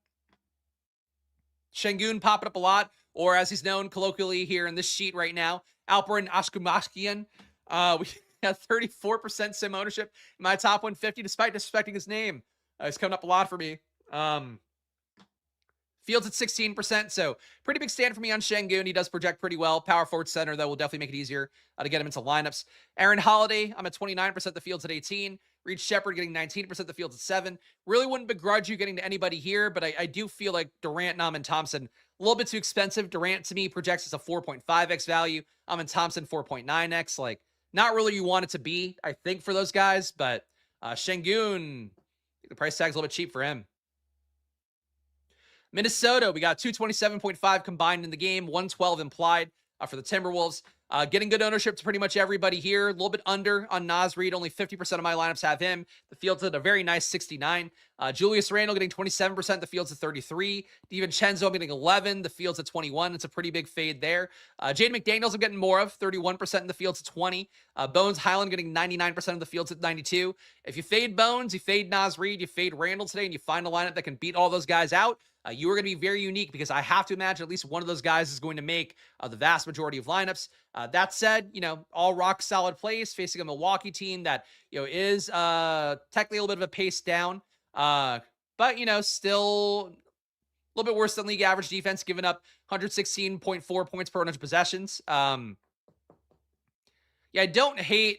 Şengün popping up a lot, or as he's known colloquially here in this sheet right now, Alperen Aşkımaşkian. We got 34% sim ownership in my top 150, despite disrespecting his name. He's coming up a lot for me. Fields at 16%, so pretty big stand for me on Şengün. He does project pretty well. Power forward center, that will definitely make it easier to get him into lineups. Aaron Holiday, I'm at 29%, the Fields at 18. Reed Shepard getting 19%, the Fields at 7. Really wouldn't begrudge you getting to anybody here, but I do feel like Durant, Nam, Thompson, a little bit too expensive. Durant, to me, projects as a 4.5x value. Thompson, 4.9x. Like, not really you want it to be, I think, for those guys, but Şengün, the price tag's a little bit cheap for him. Minnesota, we got 227.5 combined in the game, 112 implied for the Timberwolves. Getting good ownership to pretty much everybody here. A little bit under on Naz Reid. Only 50% of my lineups have him. The Fields at a very nice 69. Julius Randle getting 27%. The Fields at 33. DiVincenzo getting 11. The Fields at 21. It's a pretty big fade there. Jaden McDaniels I'm getting more of. 31% in the Fields at 20. Bones Highland getting 99% of the Fields at 92. If you fade Bones, you fade Naz Reid, you fade Randle today, and you find a lineup that can beat all those guys out, you are going to be very unique, because I have to imagine at least one of those guys is going to make the vast majority of lineups. That said, all rock solid plays facing a Milwaukee team that, is technically a little bit of a pace down. But, still a little bit worse than league average defense, giving up 116.4 points per 100 possessions. Yeah, I don't hate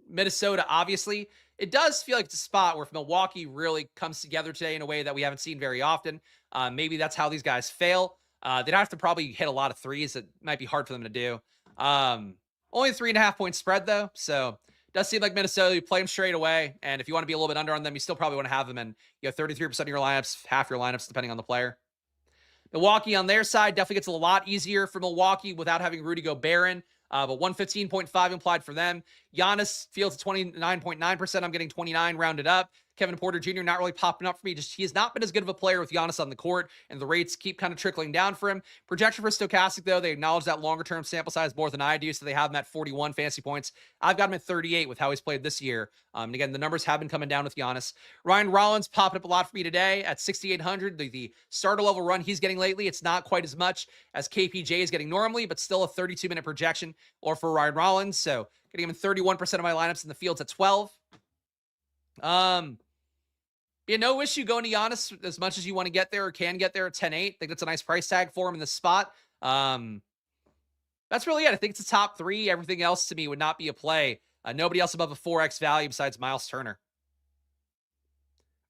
Minnesota, obviously. It does feel like it's a spot where if Milwaukee really comes together today in a way that we haven't seen very often, maybe that's how these guys fail. They'd have to probably hit a lot of threes. It might be hard for them to do. Only a 3.5 point spread, though. So it does seem like Minnesota, you play them straight away. And if you want to be a little bit under on them, you still probably want to have them in 33% of your lineups, half your lineups, depending on the player. Milwaukee on their side definitely gets a lot easier for Milwaukee without having Rudy Gobert in. But 115.5 implied for them. Giannis Fields at 29.9%. I'm getting 29 rounded up. Kevin Porter Jr. not really popping up for me. He has not been as good of a player with Giannis on the court, and the rates keep kind of trickling down for him. Projection for Stokastic, though, they acknowledge that longer-term sample size more than I do, so they have him at 41 fantasy points. I've got him at 38 with how he's played this year. And again, the numbers have been coming down with Giannis. Ryan Rollins popping up a lot for me today at 6,800. The starter level run he's getting lately, it's not quite as much as KPJ is getting normally, but still a 32-minute projection or for Ryan Rollins. So getting him in 31% of my lineups in the Fields at 12. Yeah, no issue going to Giannis as much as you want to get there or can get there at 10.8. I think that's a nice price tag for him in this spot. That's really it. I think it's a top 3. Everything else to me would not be a play. Nobody else above a 4x value besides Miles Turner.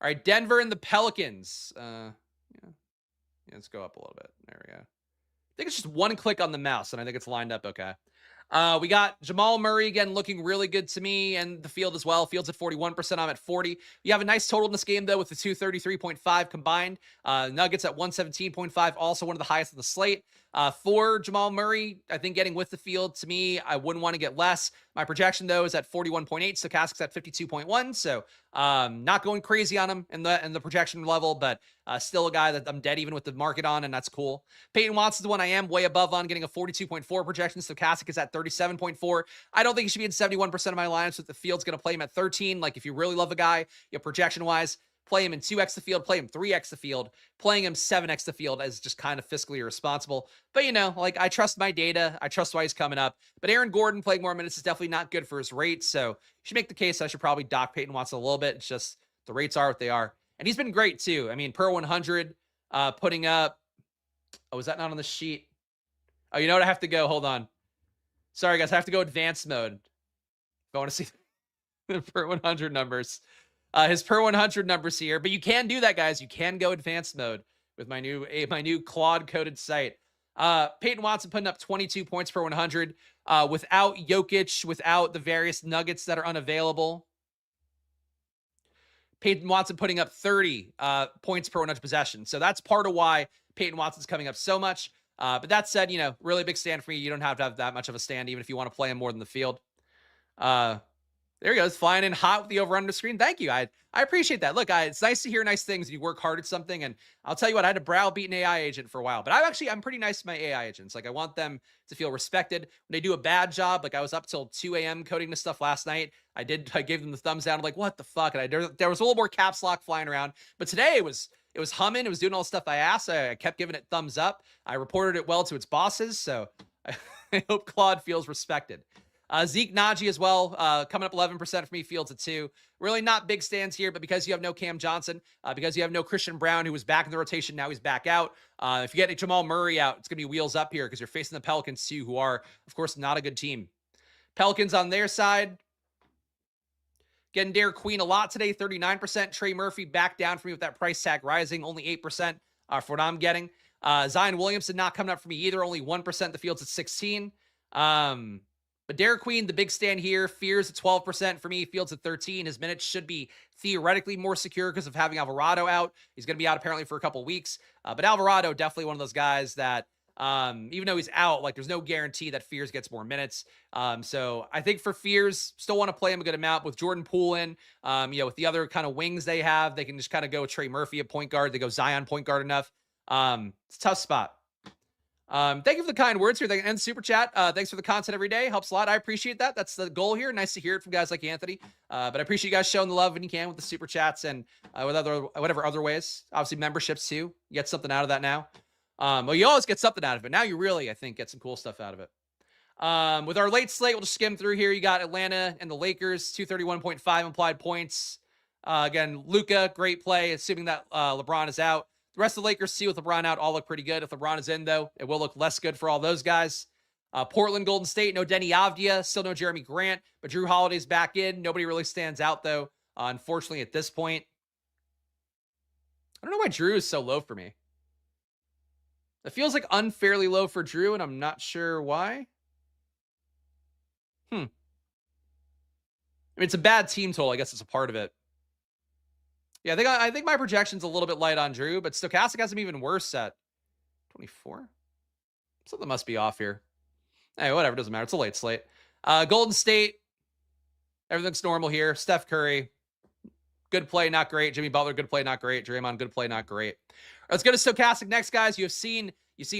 All right, Denver and the Pelicans. Yeah, let's go up a little bit. There we go. I think it's just one click on the mouse, and I think it's lined up okay. We got Jamal Murray again looking really good to me, and the Field as well. Field's at 41%. I'm at 40. You have a nice total in this game, though, with the 233.5 combined. Nuggets at 117.5, also one of the highest on the slate. For Jamal Murray, I think getting with the Field, to me, I wouldn't want to get less. My projection, though, is at 41.8. Stokastic's at 52.1. So not going crazy on him in the projection level, but still a guy that I'm dead even with the market on, and that's cool. Peyton Watson's the one I am way above on, getting a 42.4 projection. Stokastic is at 37.4. I don't think he should be in 71% of my lineups, but the Field's going to play him at 13. Like, if you really love a guy, projection-wise, play him in 2x the Field, play him 3x the Field. Playing him 7x the Field is just kind of fiscally irresponsible. But, I trust my data. I trust why he's coming up. But Aaron Gordon playing more minutes is definitely not good for his rates. So you should make the case that I should probably dock Peyton Watson a little bit. It's just the rates are what they are. And he's been great, too. I mean, per 100, putting up... Oh, is that not on the sheet? Oh, you know what? I have to go. Hold on. Sorry, guys. I have to go advanced mode. If I want to see the per 100 numbers. His per 100 numbers here. But you can do that, guys. You can go advanced mode with my new Claude-coded site. Peyton Watson putting up 22 points per 100 without Jokic, without the various nuggets that are unavailable. Peyton Watson putting up 30 points per 100 possessions. So that's part of why Peyton Watson's coming up so much. But that said, really big stand for me. You don't have to have that much of a stand, even if you want to play him more than the Field. There he goes, flying in hot with the over-under screen. Thank you. I appreciate that. Look, it's nice to hear nice things. You work hard at something, and I'll tell you what, I had to browbeat an AI agent for a while, but I'm pretty nice to my AI agents. Like, I want them to feel respected. When they do a bad job, like I was up till 2 a.m. coding this stuff last night. I gave them the thumbs down. I'm like, what the fuck? And there was a little more caps lock flying around, but today it was humming. It was doing all the stuff I asked. I kept giving it thumbs up. I reported it well to its bosses, so I hope Claude feels respected. Zeke Najee as well, coming up 11% for me, Fields at 2. Really not big stands here, but because you have no Cam Johnson, because you have no Christian Brown, who was back in the rotation, now he's back out. If you get Jamal Murray out, it's going to be wheels up here because you're facing the Pelicans too, who are, of course, not a good team. Pelicans on their side, getting Derek Queen a lot today, 39%. Trey Murphy back down for me with that price tag rising, only 8% for what I'm getting. Zion Williamson not coming up for me either, only 1%. The Fields at 16. But Derek Queen, the big stand here, Fears at 12% for me, Fields at 13. His minutes should be theoretically more secure because of having Alvarado out. He's going to be out apparently for a couple weeks. But Alvarado, definitely one of those guys that, even though he's out, like there's no guarantee that Fears gets more minutes. So I think for Fears, still want to play him a good amount with Jordan Poole in, with the other kind of wings they have, they can just kind of go Trey Murphy at point guard. They go Zion point guard enough. It's a tough spot. Thank you for the kind words here. And super chat. Thanks for the content every day. Helps a lot. I appreciate that. That's the goal here. Nice to hear it from guys like Anthony. But I appreciate you guys showing the love when you can with the super chats and with whatever other ways. Obviously memberships too. You get something out of that now. Well, you always get something out of it. Now you really, I think, get some cool stuff out of it. With our late slate, we'll just skim through here. You got Atlanta and the Lakers, 231.5 implied points. Again, Luka, great play, assuming that LeBron is out. The rest of the Lakers, see with LeBron out, all look pretty good. If LeBron is in, though, it will look less good for all those guys. Portland, Golden State, no Denny Avdia, still no Jeremy Grant, but Drew Holiday's back in. Nobody really stands out, though, unfortunately, at this point. I don't know why Drew is so low for me. It feels like unfairly low for Drew, and I'm not sure why. I mean, it's a bad team total. I guess it's a part of it. Yeah, I think my projection's a little bit light on Drew, but Stokastic has him even worse at 24. Something must be off here. Hey, whatever, doesn't matter. It's a late slate. Golden State, everything's normal here. Steph Curry, good play, not great. Jimmy Butler, good play, not great. Draymond, good play, not great. Let's go to Stokastic next, guys. You've seen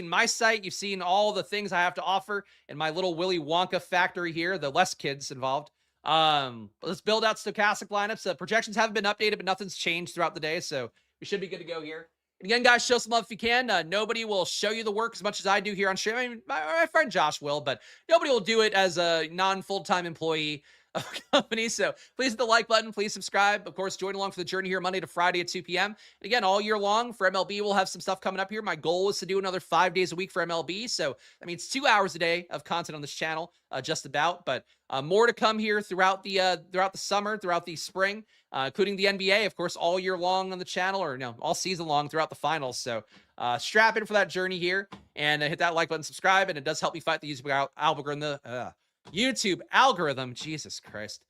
my site. You've seen all the things I have to offer in my little Willy Wonka factory here. The less kids involved. Let's build out Stokastic lineups. Projections haven't been updated, but nothing's changed throughout the day, so we should be good to go here. And again, guys, show some love if you can. Nobody will show you the work as much as I do here on stream. I mean, my friend Josh will, but nobody will do it as a non-full-time employee of a company. So please hit the like button. Please subscribe. Of course, join along for the journey here Monday to Friday at 2 p.m. And again, all year long for MLB, we'll have some stuff coming up here. My goal is to do another 5 days a week for MLB. So that means 2 hours a day of content on this channel, just about. But more to come here throughout the summer, throughout the spring, including the NBA, of course, all year long on the channel, or no, all season long throughout the finals. So strap in for that journey here and hit that like button, subscribe, and it does help me fight the YouTube algorithm. Jesus Christ.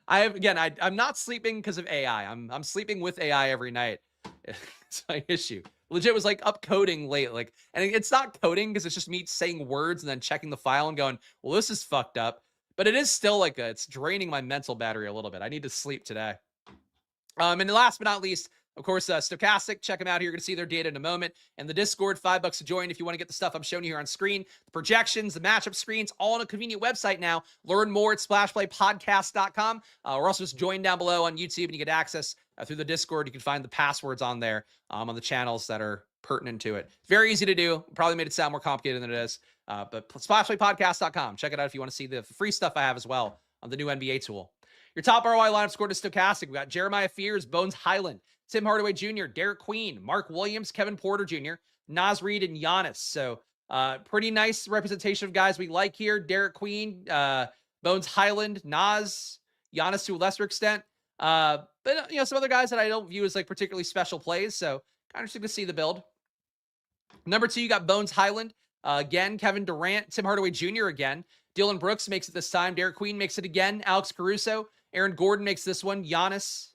I'm not sleeping because of AI. I'm sleeping with AI every night. It's my issue. Legit was like up coding late, and it's not coding because it's just me saying words and then checking the file and going, well, this is fucked up. But it is still it's draining my mental battery a little bit. I need to sleep today. And last but not least, of course, Stokastic, check them out here. You're going to see their data in a moment. And the Discord, $5 to join if you want to get the stuff I'm showing you here on screen. The projections, the matchup screens, all on a convenient website now. Learn more at splashplaypodcast.com. Or also just join down below on YouTube and you get access through the Discord. You can find the passwords on there on the channels that are pertinent to it. Very easy to do. Probably made it sound more complicated than it is. But splashplaypodcast.com. Check it out if you want to see the free stuff I have as well on the new NBA tool. Your top ROI lineup scored to Stokastic. We got Jeremiah Fears, Bones Highland, Tim Hardaway Jr., Derek Queen, Mark Williams, Kevin Porter Jr., Naz Reid, and Giannis. So pretty nice representation of guys we like here. Derek Queen, Bones Highland, Naz, Giannis to a lesser extent. But some other guys that I don't view as particularly special plays. So kind of interesting to see the build. Number 2, you got Bones Highland. Again, Kevin Durant, Tim Hardaway Jr. again. Dylan Brooks makes it this time. Derek Queen makes it again. Alex Caruso. Aaron Gordon makes this one. Giannis.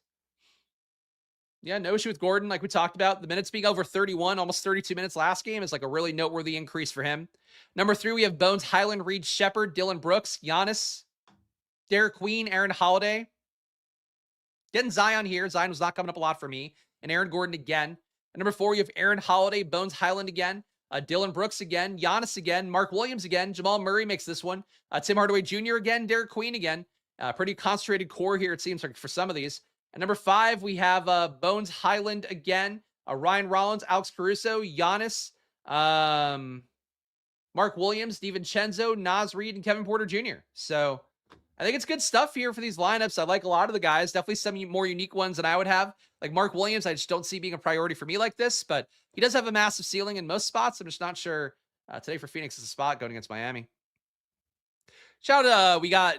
Yeah, no issue with Gordon. Like we talked about, the minutes being over 31, almost 32 minutes last game is like a really noteworthy increase for him. Number 3, we have Bones, Highland, Reed, Shepard, Dylan Brooks, Giannis, Derek Queen, Aaron Holiday. Getting Zion here. Zion was not coming up a lot for me. And Aaron Gordon again. And number 4, you have Aaron Holiday, Bones Highland again, Dylan Brooks again, Giannis again, Mark Williams again, Jamal Murray makes this one, Tim Hardaway Jr. again, Derek Queen again. Pretty concentrated core here, it seems like, for some of these. And number 5, we have Bones Highland again, Ryan Rollins, Alex Caruso, Giannis, Mark Williams, DiVincenzo, Naz Reid, and Kevin Porter Jr. So I think it's good stuff here for these lineups. I like a lot of the guys, definitely some more unique ones than I would have. Like Mark Williams, I just don't see being a priority for me like this, but he does have a massive ceiling in most spots. I'm just not sure today for Phoenix is a spot going against Miami. Shout out, we got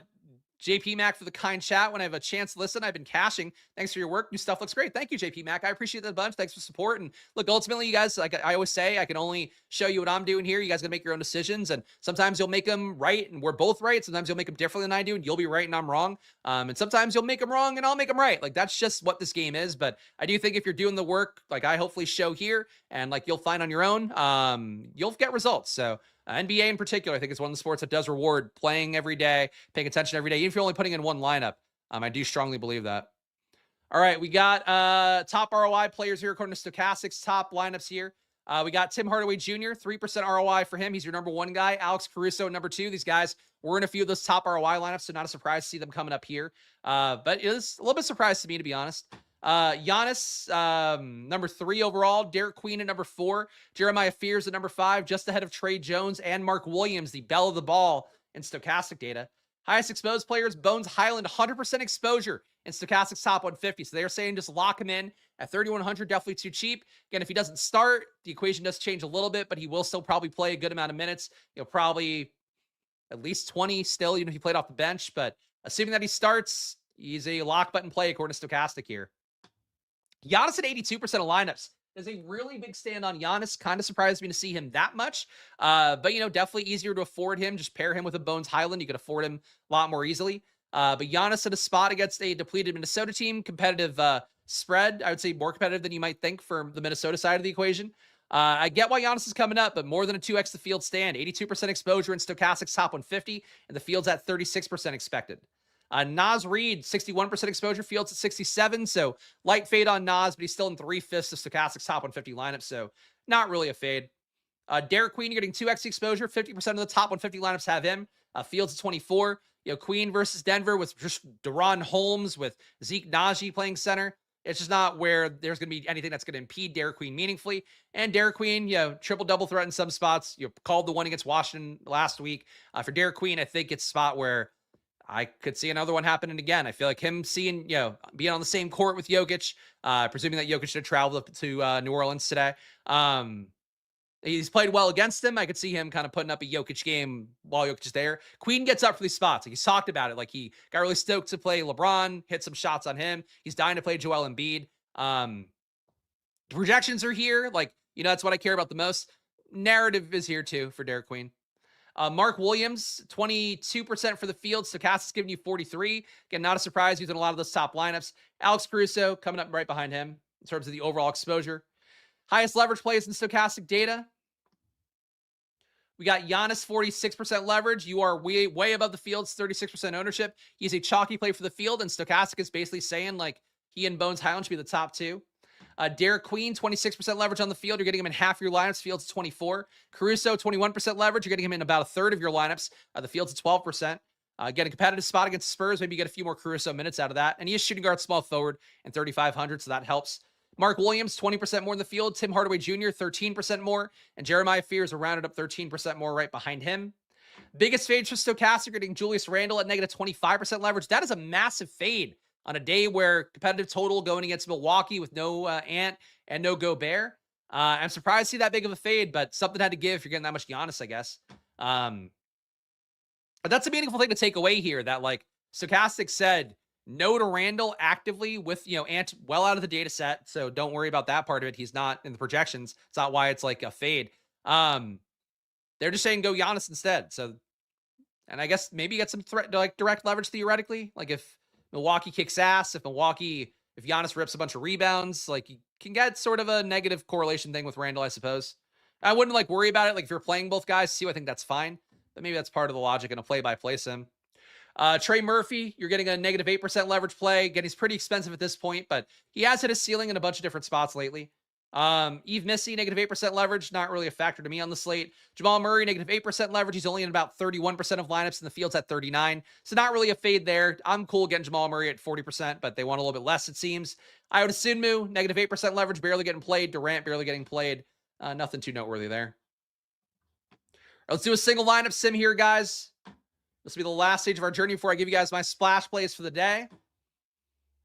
JP Mac for the kind chat. When I have a chance to listen, I've been cashing. Thanks for your work. New stuff looks great. Thank you, JP Mac. I appreciate that a bunch. Thanks for support. And look, ultimately, you guys, like I always say, I can only show you what I'm doing here. You guys got to make your own decisions. And sometimes you'll make them right and we're both right. Sometimes you'll make them differently than I do and you'll be right and I'm wrong. And sometimes you'll make them wrong and I'll make them right. Like that's just what this game is. But I do think if you're doing the work, like I hopefully show here and like you'll find on your own, you'll get results. So NBA in particular, I think is one of the sports that does reward playing every day, paying attention every day, even if you're only putting in one lineup. I do strongly believe that. All right, we got top ROI players here according to Stokastic's top lineups here. We got Tim Hardaway Jr., 3% ROI for him. He's your number 1 guy. Alex Caruso, number 2. These guys were in a few of those top ROI lineups, so not a surprise to see them coming up here. But it was a little bit surprised to me, to be honest. Giannis, number 3 overall. Derek Queen at number 4. Jeremiah Fears at number 5, just ahead of Trey Jones and Mark Williams, the belle of the ball in Stokastic data. Highest exposed players, Bones Highland, 100% exposure in Stokastic's top 150. So they're saying just lock him in at 3,100, definitely too cheap. Again, if he doesn't start, the equation does change a little bit, but he will still probably play a good amount of minutes. Probably at least 20 still, even if he played off the bench. But assuming that he starts, he's a lock button play according to Stokastic here. Giannis at 82% of lineups. There's a really big stand on Giannis. Kind of surprised me to see him that much. But, definitely easier to afford him. Just pair him with a Bones Highland. You could afford him a lot more easily. But Giannis at a spot against a depleted Minnesota team. Competitive spread. I would say more competitive than you might think for the Minnesota side of the equation. I get why Giannis is coming up, but more than a 2x the field stand. 82% exposure in Stokastic's top 150. And the field's at 36% expected. Naz Reid, 61% exposure, Fields at 67. So light fade on Naz, but he's still in 3/5 of Stokastic's top 150 lineup. So not really a fade. Derek Queen, you're getting 2x exposure. 50% of the top 150 lineups have him. Fields at 24. Queen versus Denver with just Deron Holmes with Zeke Naji playing center. It's just not where there's going to be anything that's going to impede Derek Queen meaningfully. And Derek Queen, triple-double threat in some spots. You called the one against Washington last week. For Derek Queen, I think it's a spot where I could see another one happening again. I feel like him seeing, being on the same court with Jokic, presuming that Jokic should travel up to New Orleans today. He's played well against him. I could see him kind of putting up a Jokic game while Jokic is there. Queen gets up for these spots. Like he's talked about it. Like he got really stoked to play LeBron, hit some shots on him. He's dying to play Joel Embiid. The projections are here. Like, that's what I care about the most. Narrative is here too for Derek Queen. Mark Williams, 22% for the field. Stokastic's giving you 43. Again, not a surprise using a lot of those top lineups. Alex Caruso coming up right behind him in terms of the overall exposure. Highest leverage plays in Stokastic data. We got Giannis, 46% leverage. You are way above the field's 36% ownership. He's a chalky play for the field, and Stokastic is basically saying like he and Bones Highland should be the top 2. Derek Queen, 26% leverage on the field. You're getting him in half your lineups. Field's 24. Caruso, 21% leverage. You're getting him in about a third of your lineups. The field's at 12%. Get a competitive spot against Spurs. Maybe you get a few more Caruso minutes out of that. And he is shooting guard small forward and 3,500, so that helps. Mark Williams, 20% more in the field. Tim Hardaway Jr., 13% more. And Jeremiah Fears, a rounded up 13% more right behind him. Biggest fade for Stokastic, getting Julius Randle at negative 25% leverage. That is a massive fade on a day where competitive total going against Milwaukee with no Ant and no Gobert. I'm surprised to see that big of a fade, but something had to give if you're getting that much Giannis, I guess. But that's a meaningful thing to take away here, that like Stokastic said no to Randall actively with, Ant well out of the data set. So don't worry about that part of it. He's not in the projections. It's not why it's like a fade. They're just saying go Giannis instead. So, and I guess maybe get some direct leverage theoretically. Like if Milwaukee kicks ass, if Milwaukee If Giannis rips a bunch of rebounds, like you can get sort of a negative correlation thing with Randall, I suppose. I wouldn't like worry about it. Like if you're playing both guys, too, I think that's fine. But maybe that's part of the logic in a play-by-play sim. Trey Murphy, you're getting a negative 8% leverage play. Again, he's pretty expensive at this point, but he has hit his ceiling in a bunch of different spots lately. Eve Missy, negative 8% leverage, not really a factor to me on the slate. Jamal Murray, negative 8% leverage. He's only in about 31% of lineups, and the field's at 39. So not really a fade there. I'm cool getting Jamal Murray at 40%, but they want a little bit less, it seems. Ioda Sinmu, negative 8% leverage, barely getting played. Durant, barely getting played. Nothing too noteworthy there. Let's do a single lineup sim here, guys. This will be the last stage of our journey before I give you guys my splash plays for the day.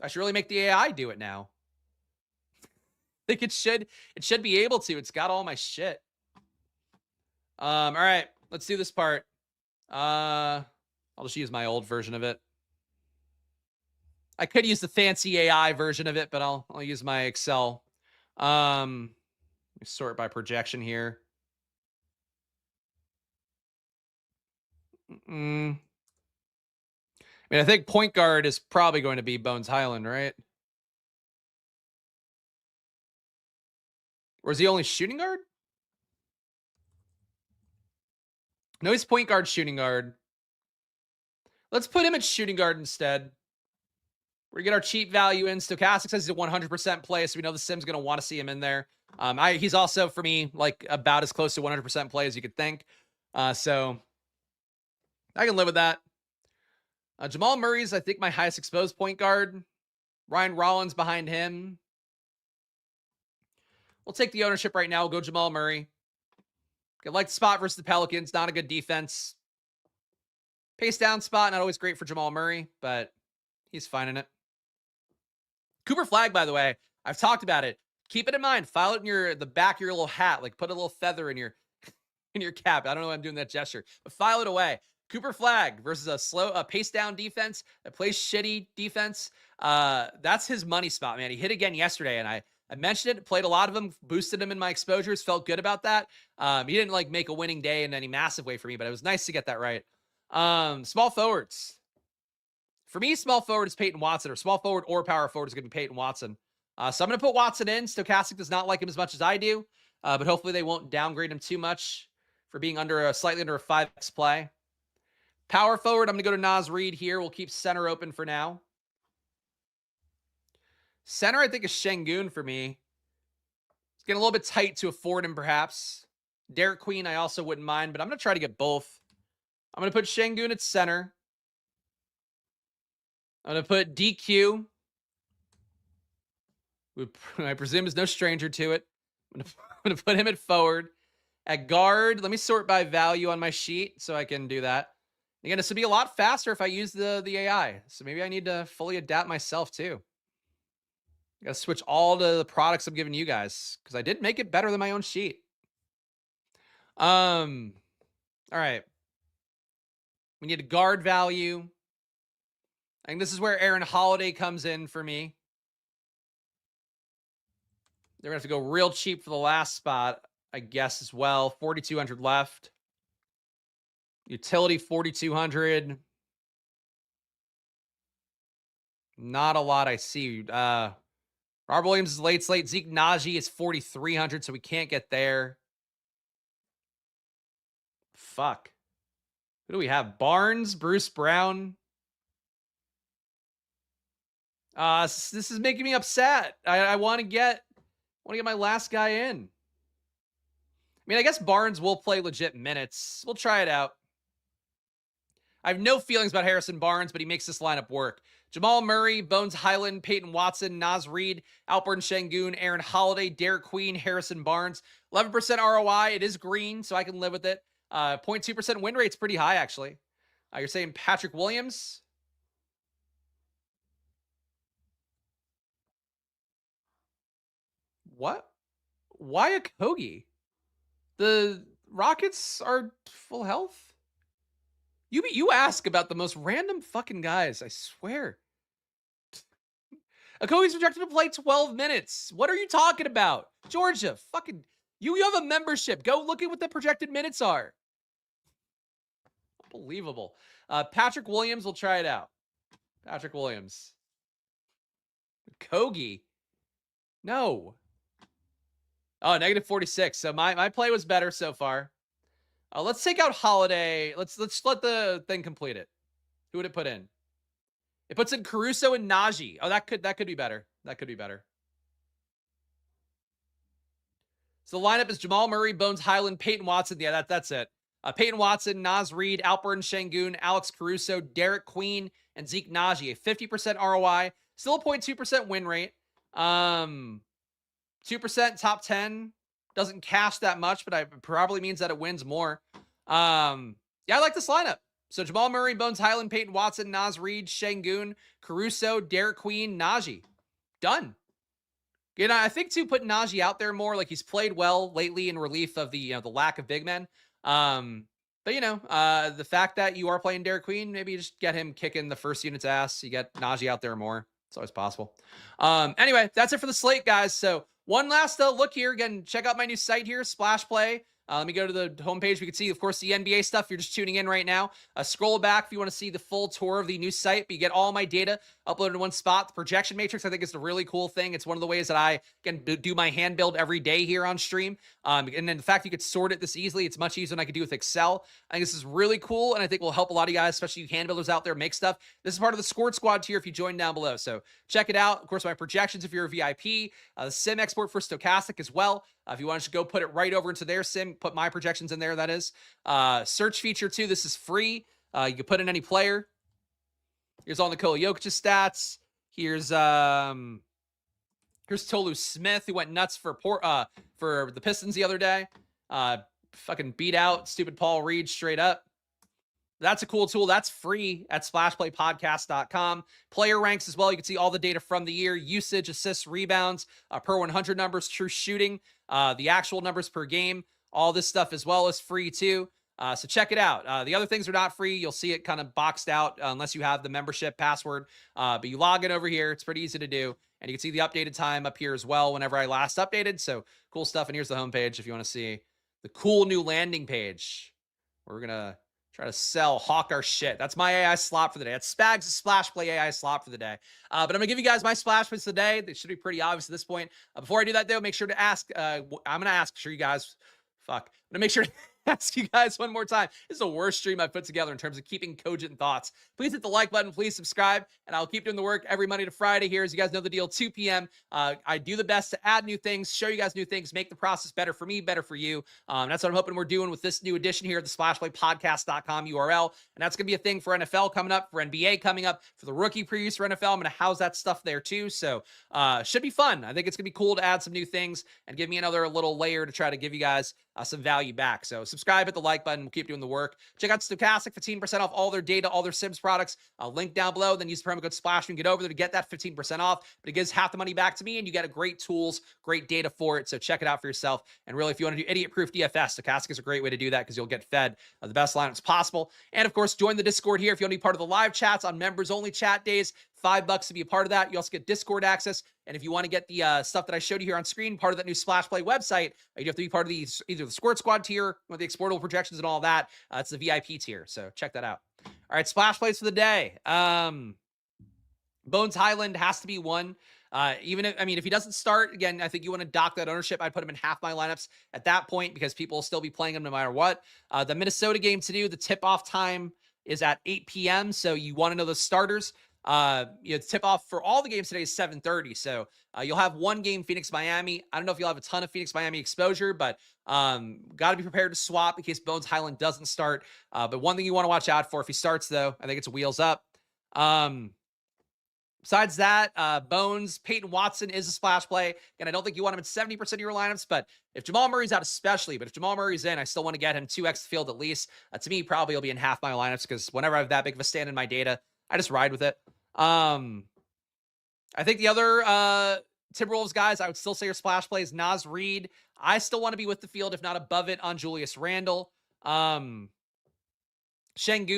I should really make the AI do it now. I think it should be able to. It's got all my shit. All right, let's do this part. I'll just use my old version of it. I could use the fancy AI version of it, but I'll use my Excel. Let me sort by projection here. I mean, I think point guard is probably going to be Bones Highland, right? Or is he only shooting guard? No, he's point guard, shooting guard. Let's put him at shooting guard instead. We're going to get our cheap value in. Stokastic says he's a 100% play, so we know the sim's going to want to see him in there. He's also, for me, like about as close to 100% play as you could think. So I can live with that. Jamal Murray's, I think, my highest exposed point guard. Ryan Rollins behind him. We'll take the ownership right now. We'll go Jamal Murray. I like the spot versus the Pelicans. Not a good defense. Pace down spot, not always great for Jamal Murray, but he's fine in it. Cooper Flag, by the way, I've talked about it. Keep it in mind. File it in the back of your little hat. Like put a little feather in your cap. I don't know why I'm doing that gesture, but file it away. Cooper Flag versus a pace down defense that plays shitty defense. That's his money spot, man. He hit again yesterday, and I mentioned it, played a lot of them, boosted him in my exposures, felt good about that. He didn't like make a winning day in any massive way for me, but it was nice to get that right. Small forwards. For me, small forward is Peyton Watson, or small forward or power forward is going to be Peyton Watson. So I'm going to put Watson in. Stokastic does not like him as much as I do, but hopefully they won't downgrade him too much for being slightly under a 5x play. Power forward, I'm going to go to Naz Reid here. We'll keep center open for now. Center, I think, is Şengün for me. It's getting a little bit tight to afford him, perhaps. Derek Queen, I also wouldn't mind, but I'm going to try to get both. I'm going to put Şengün at center. I'm going to put DQ. I presume is no stranger to it. I'm going to put him at forward. At guard, let me sort by value on my sheet so I can do that. Again, this would be a lot faster if I use the AI. So maybe I need to fully adapt myself too. I got to switch all the products I'm giving you guys because I did make it better than my own sheet. All right. We need a guard value. I think this is where Aaron Holiday comes in for me. They're going to have to go real cheap for the last spot, I guess, as well. 4,200 left. Utility, 4,200. Not a lot I see. Robert Williams is late slate. Zeke Naji is 4,300, so we can't get there. Fuck. Who do we have? Barnes, Bruce Brown. This is making me upset. I want to get my last guy in. I mean, I guess Barnes will play legit minutes. We'll try it out. I have no feelings about Harrison Barnes, but he makes this lineup work. Jamal Murray, Bones Highland, Peyton Watson, Naz Reid, Alperen Şengün, Aaron Holiday, Derek Queen, Harrison Barnes. 11% ROI. It is green, so I can live with it. 0.2% win rate's pretty high, actually. You're saying Patrick Williams? What? Why a Kogi? The Rockets are full health? You ask about the most random fucking guys, I swear. Okogi's projected to play 12 minutes. What are you talking about? Georgia, fucking, you have a membership. Go look at what the projected minutes are. Unbelievable. Patrick Williams, we'll try it out. Patrick Williams. Kogi. No. Oh, negative 46. So my play was better so far. Let's take out Holiday. Let's let the thing complete it. Who would it put in? It puts in Caruso and Najee. Oh, that could be better. That could be better. So the lineup is Jamal Murray, Bones Highland, Peyton Watson. Yeah, that's it. Peyton Watson, Naz Reid, Alperen Şengün, Alex Caruso, Derek Queen, and Zeke Najee. A 50% ROI. Still a 0.2% win rate. 2% top 10. Doesn't cash that much, but it probably means that it wins more. Yeah, I like this lineup. So Jamal Murray, Bones Highland, Peyton Watson, Naz Reid, Şengün, Caruso, Derek Queen, Najee. Done. You know, I think too, putting Najee out there more, like he's played well lately in relief of the the lack of big men. But the fact that you are playing Derek Queen, maybe you just get him kicking the first unit's ass. You get Najee out there more. It's always possible. Anyway, that's it for the slate, guys. So one last look here. Again, check out my new site here, Splash Play. Let me go to the homepage. We can see, of course, the NBA stuff. You're just tuning in right now. Scroll back if you want to see the full tour of the new site. But you get all my data uploaded in one spot. The projection matrix, I think, is a really cool thing. It's one of the ways that I can do my hand build every day here on stream. And then the fact you could sort it this easily, it's much easier than I could do with Excel. I think this is really cool, and I think will help a lot of you guys, especially you hand builders out there, make stuff. This is part of the Scored Squad tier if you join down below. So check it out. Of course, my projections if you're a VIP. The sim export for Stokastic as well. If you want to go put it right over into their sim, put my projections in there, that is. Search feature too. This is free. You can put in any player. Here's all Nikola Jokic's stats. Here's Tolu Smith, who went nuts for the Pistons the other day. Fucking beat out stupid Paul Reed straight up. That's a cool tool. That's free at splashplaypodcast.com. Player ranks as well. You can see all the data from the year, usage, assists, rebounds, per 100 numbers, true shooting, the actual numbers per game. All this stuff as well is free too. So check it out. The other things are not free. You'll see it kind of boxed out unless you have the membership password. But you log in over here. It's pretty easy to do. And you can see the updated time up here as well whenever I last updated. So cool stuff. And here's the homepage if you want to see the cool new landing page. We're going to try to hawk our shit. That's my AI slot for the day. That's Spags' Splash Play AI slot for the day. But I'm going to give you guys my splash plays today. They should be pretty obvious at this point. Before I do that, though, make sure to ask. I'm going to ask, sure you guys, I'm going to make sure to ask you guys one more time. This is the worst stream I've put together in terms of keeping cogent thoughts. Please hit the like button. Please subscribe. And I'll keep doing the work every Monday to Friday here. As you guys know the deal, 2 p.m. I do the best to add new things, show you guys new things, make the process better for me, better for you. That's what I'm hoping we're doing with this new edition here at the splashplaypodcast.com URL. And that's going to be a thing for NFL coming up, for NBA coming up, for the rookie previews for NFL. I'm going to house that stuff there too. So should be fun. I think it's going to be cool to add some new things and give me another little layer to try to give you guys some value back. So subscribe, hit the like button. We'll keep doing the work. Check out Stokastic, 15% off all their data, all their Sims products. Link down below. Then use the promo code SPLASH and get over there to get that 15% off. But it gives half the money back to me, and you get a great tools, great data for it. So check it out for yourself. And really, if you want to do idiot-proof DFS, Stokastic is a great way to do that because you'll get fed the best lineups possible. And of course, join the Discord here if you want to be part of the live chats on members-only chat days. $5 to be a part of that. You also get Discord access. And if you want to get the stuff that I showed you here on screen, part of that new Splash Play website, you have to be part of either the Squirt Squad tier with the exportable projections and all that. It's the VIP tier. So check that out. All right, Splash Plays for the day. Bones Highland has to be one. If he doesn't start, again, I think you want to dock that ownership. I'd put him in half my lineups at that point because people will still be playing him no matter what. The Minnesota game to do, the tip-off time is at 8 p.m., so you want to know the starters. Tip off for all the games today is 7:30. So you'll have one game, Phoenix, Miami. I don't know if you'll have a ton of Phoenix, Miami exposure, but got to be prepared to swap in case Bones Highland doesn't start. But one thing you want to watch out for if he starts, though, I think it's wheels up. Besides that, Bones, Peyton Watson is a splash play. And I don't think you want him at 70% of your lineups, but if Jamal Murray's out especially, but if Jamal Murray's in, I still want to get him 2x the field at least. To me, probably he'll be in half my lineups because whenever I have that big of a stand in my data, I just ride with it. I think the other Timberwolves guys, I would still say are splash plays. Naz Reid, I still want to be with the field, if not above it, on Julius Randle. Şengün,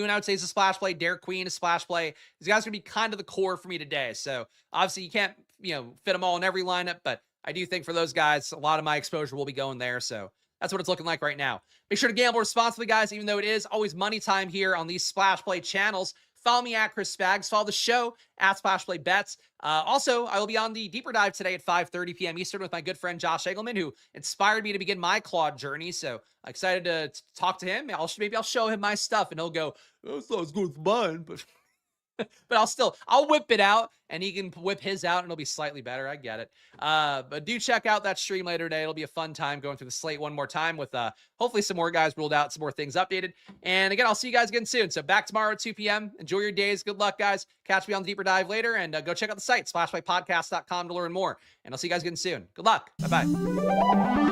I would say, is a splash play. Derek Queen is a splash play. These guys are going to be kind of the core for me today. So obviously you can't, fit them all in every lineup, but I do think for those guys, a lot of my exposure will be going there. So that's what it's looking like right now. Make sure to gamble responsibly, guys, even though it is always money time here on these Splash Play channels. Follow me at Chris Spags. Follow the show at Splash Play Bets. Also, I will be on the deeper dive today at 5:30 p.m. Eastern with my good friend Josh Egelman, who inspired me to begin my Claude journey. So excited to talk to him. Maybe I'll show him my stuff, and he'll go, "That's not as good as mine," but I'll whip it out, and he can whip his out, and it'll be slightly better. I get it. But do check out that stream later today. It'll be a fun time going through the slate one more time with hopefully some more guys ruled out, some more things updated. And again, I'll see you guys again soon. So back tomorrow at 2 p.m. Enjoy your days. Good luck, guys. Catch me on the deeper dive later, and go check out the site, splashplaypodcast.com, to learn more. And I'll see you guys again soon. Good luck. Bye-bye.